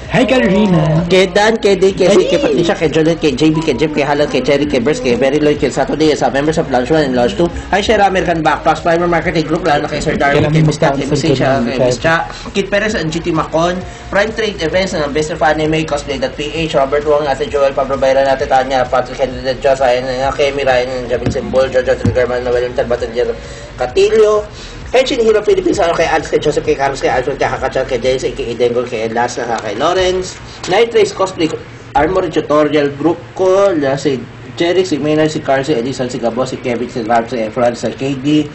Hi, Karina. Kay Dan, kay Day, kay C, kay Patricia, kay Jolette, kay JB, kay Jeff, kay Halal, kay Cherry, kay Burst, kay Very Lloyd, kay Saturday, sa members of Launch 1 and Launch 2. Hi, Shera, American Backpacks, Primer Marketing Group, lalo na kay Sir Darwin, kay Miss Kat, kay Miss Asia, kay Miss Cha, Kit Perez, and GT Macon, Prime Trade Events, ng Best of Anime, Cosplay.ph, Robert Wong, Ate Joel, Pablo Bayra, Ate Tanya, Patrick Candidate Joss, Ayan, Kemi Ryan, Jamin Simbol, Jojo Triggerman, Noel Batalier, Catillo, Henshin Hero Philippines, kay Alex, kay Joseph, kay Carlos, kay Alfred, kay Hakachan, kay James, kay Dengol, kay Elas, kay Lawrence, Night Race Cosplay, Armory Tutorial Group ko, si Jerry, si Maynard, si Carl, si Edison, si Gabo, si Kevin, si Ralph, si Efron, si KD,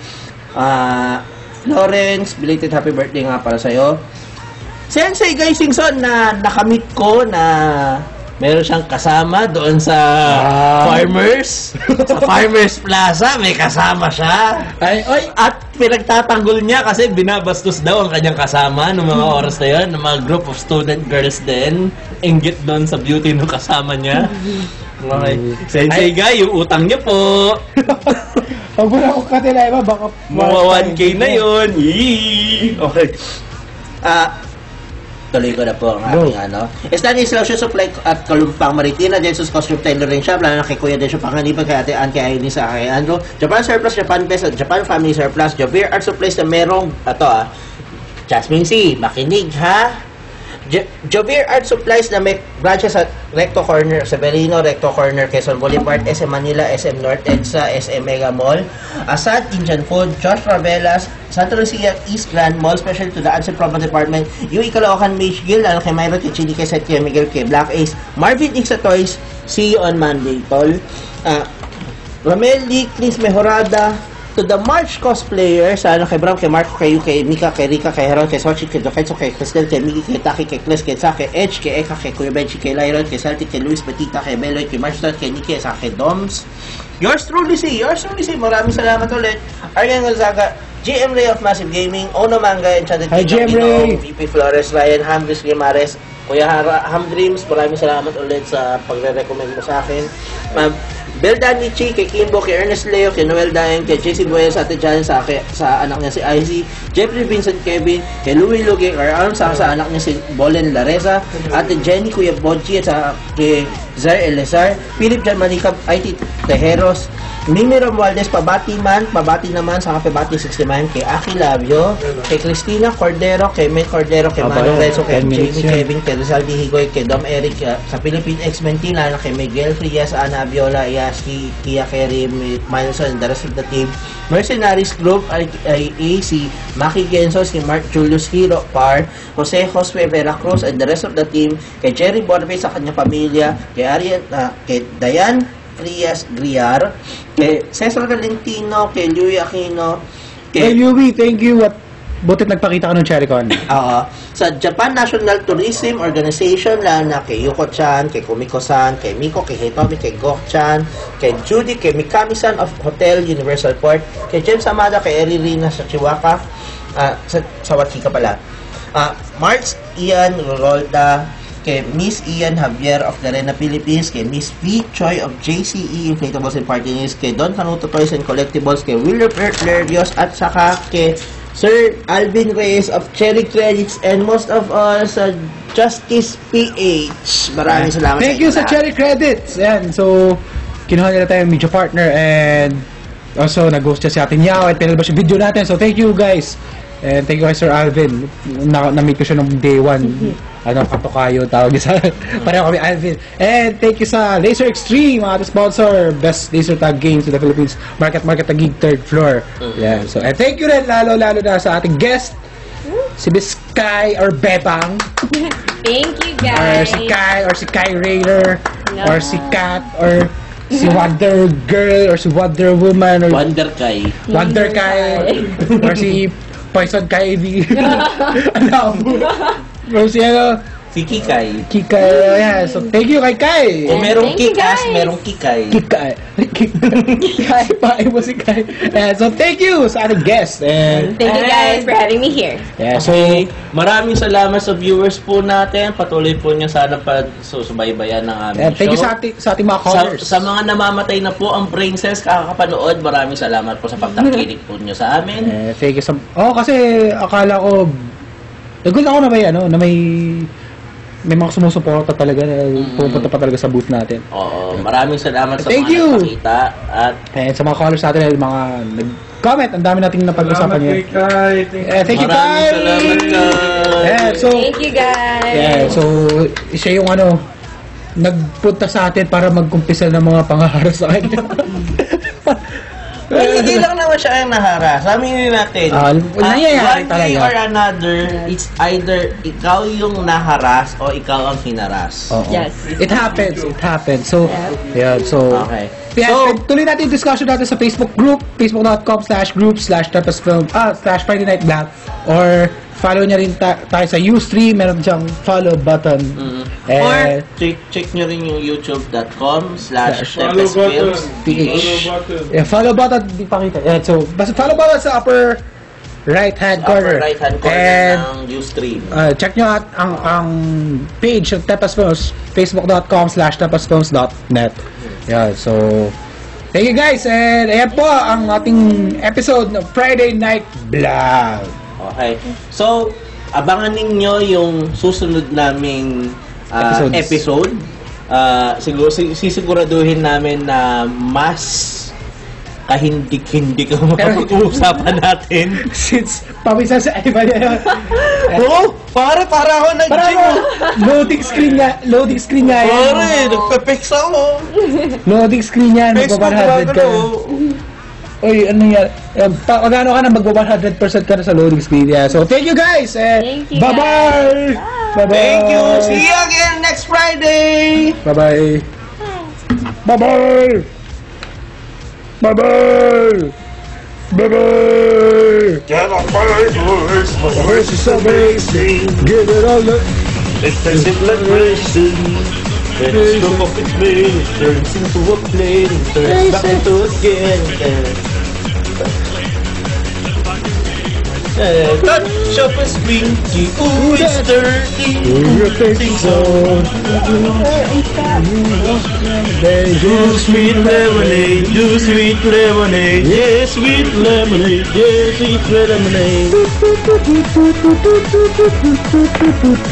Lawrence, belated happy birthday nga para sa'yo. Sensei Guy Singson na nakamit ko na meron siyang kasama doon sa Farmers. Sa Farmers Plaza, may kasama siya. At pinagtatanggol niya kasi binabastos daw ang kanyang kasama noong mga oras na yun, ng mga group of student girls din. Inggit doon sa beauty ng kasama niya. Okay. Sensei Guy, yung utang niya po. Pag wala ko katilay ba, baka... Mga 1K na yun. Yee! Okay. Tuloy ko na po ang aking ano. Stanislaw Shoe Supply at Kalumpang Maritina, Jesus Costume Tailoring Shop, lalo na kay Kuya Desyo Panganiban, kay Ate Ann, kay Aileen, sa kay Andrew, Japan Surplus, Japan Best, at Japan Family Surplus, Javier Art Supplies na merong, Jasmine C, makinig ha? Javier Art Supplies na may branches at Recto Corner, Severino, Recto Corner, Quezon Boulevard, SM Manila, SM North EDSA, SM Mega Mall, Asad Indian Food, Josh Ravelas, Santa Lucia East Grand Mall, special to the Ansel Promo Department, yung Caloocan Mage Guild, lalo kay Myron, kay Chili, kay Seth, kay Miguel, kay Black Ace, Marvin Ixa Toys, see you on Monday, tol. Romel Lee, Chris Mejorada, to the March cosplayers, kay Bram, kay Marco, kay Yu, kay Mika, kay Rika, kay Heron, kay Sochi, kay Doketso, kay Cristel, kay Miki, kay Taki, kay Kles, kay Sa, kay Edge, kay Eka, kay Kuya Benji, kay Lyron, kay Salty, kay Luis Batita, kay Beloy, kay Marston, kay Nikki, sa kay Doms. Yours truly, maraming salamat ulit. Aryan Gonzaga, GM Ray of Massive Gaming, Ono Manga, Enchanted Hi, GM Ray. VP Flores, Ryan Hamdris Guimares, Kuya Ham Dreams, maraming salamat ulit sa pagre-recommend mo sa akin. Belda Nichi, kay Kimbo, kay Ernest Leo, kay Noel Dayan, kay JC Buel, sa Ate Jan, sa anak niya si IZ, Jeffrey Vincent Kevin, kay Louie Lugue, kay Aaron, sa anak niya si Bolen Lareza, Ate Jenny, Kuya Bodji, at kay Zar Elezar, Philip Jan Manicab, IT Tejeros, Mimi Romualdez, pabati naman sa Pabati 69, kay Aki Labio, kay Cristina Cordero, kay Mel Cordero, kay Mano Rezo, kay Jamie Kevin, kay Rizal Di Higoy, kay Dom Eric, sa Philippine X-Men team, lalo kay Miguel Frias, Ana Viola, Yaski, Kia Kerry, Mileson, and the rest of the team. Mercenaries Group, IAC, Maki Genso, si Mark Julius Hiro, Par, Jose Josue Veracruz, and the rest of the team, kay Jerry Borbe sa kanyang pamilya, kay Ariel, kay Dayan Frias Griar, kay Cesar Valentino, kay Louie Aquino, Hey, Louie, thank you. Butit nagpakita ka ng CherryCon. Sa Japan National Tourism Organization, lalo na kay Yuko-chan, kay Kumiko-san, kay Miko, kay Hitomi, kay Gok-chan, kay Judy, kay Mikami-san of Hotel Universal Port, kay James Amada, kay Eri Rina sa Chihuahua, sa Wachika pala. March Ian Rolda, kay Miss Ian Javier of Garena Philippines, kay Miss V. Choi of JCE Inflatables and Party News, kay Don Canuto Toys and Collectibles, kay William Lerios, at saka kay Sir Alvin Reyes of Cherry Credits, and most of all sa Justice PH. Maraming salamat Thank you sa Cherry Credits. Ayan, so kinuha nila tayong media partner, and also nag-host siya si Ate Nyao at pinalabas yung video natin. So thank you guys. And thank you kay Sir Alvin. Na-meet ko siya nung day 1. Katokayo tawag niya sa... Pareho kami, Alvin. And thank you sa Laser Extreme, mga sponsor. Best laser tag games in the Philippines. Market Tagig, 3rd floor. Yeah. So, and thank you rin, lalo na sa ating guest, si Biscay or Bebang. Thank you, guys. Or si Kai Raider. No. Or si Kat. Or si Wonder Girl. Or si Wonder Woman. Or Wonder Kai. Or si Poison Kai. Alam mo. Or si si Kikay. Yeah. So, thank you kay Kai. Kung merong Kikas, merong Kikay. Kikay. Pae mo si Kai. Yeah, so, thank you sa ating guest. And thank you guys for having me here. Yeah, so, maraming salamat sa viewers po natin. Patuloy po nyo sana susubaybayan ng aming show. Thank you sa ating mga callers. Sa mga namamatay na po ang brain cells kakapanood, maraming salamat po sa pagtakinig po nyo sa amin. Thank you kasi akala ko nagulat ako na may may mga sumusuporta talaga na pupunta pa talaga sa booth natin. Oo, maraming salamat sa Thank mga you. nagpakita at And sa mga callers natin, mga nag-comment, ang dami nating napag-usapan niya. Thank you, Kai! maraming salamat ka. Yeah, so, Thank you, guys. yeah, so, siya yung nagpunta sa atin para magkumpisal ng mga pangaharas sa kanya. Well, hindi lang naman siya ang naharas. Aminin natin. Nangyayari one way talaga. or another, it's either ikaw yung naharas o ikaw ang hinaras. Oo. Yes. It happens. So, yeah, so, Okay. yeah, So, tuloy natin yung discussion natin sa Facebook group, facebook.com/group/Friday Night Black, or follow niya rin tayo sa Ustream, meron diyang follow button. or check nyo rin yung youtube.com/TempestFilms. PH. Yeah, follow button, di pa kita. Yeah, so, basta follow button sa upper right-hand corner. Upper right-hand corner And, ng Ustream. check nyo at ang page ng Tempest Films, facebook.com/tempestfilms.net. Yeah, so, thank you guys, and ayan po ang ating episode ng Friday Night Vlog. Okay. So, abangan ninyo yung susunod naming episode. Siguro sisiguraduhin namin na mas kahindik-hindik ang mapag-uusapan natin. Since pamisa sa iba niya. Oo! Para ako nag-gym. Loading screen nga yan. Pare, nagpe-pex ako. Loading screen yan. Facebook Magpa 100 ka. Uy, ano yan? Magkano ka na magpa 100% ka na sa loading screen. Yeah. So, thank you guys. Thank you, Bye-bye. Bye-bye. Thank you. See you again next Friday. Bye-bye. Bye-bye. Bye-bye. Bye-bye. Get on my horse. My Horse is so amazing. Give it all up. It's a simple racing. Let's go off its main. Turns into a plane. Turns back into a game. Touch of a spring. Ooh, it's dirty. You're facing zone. Do sweet lemonade. Do sweet lemonade. Yes, sweet lemonade. Yes, sweet lemonade.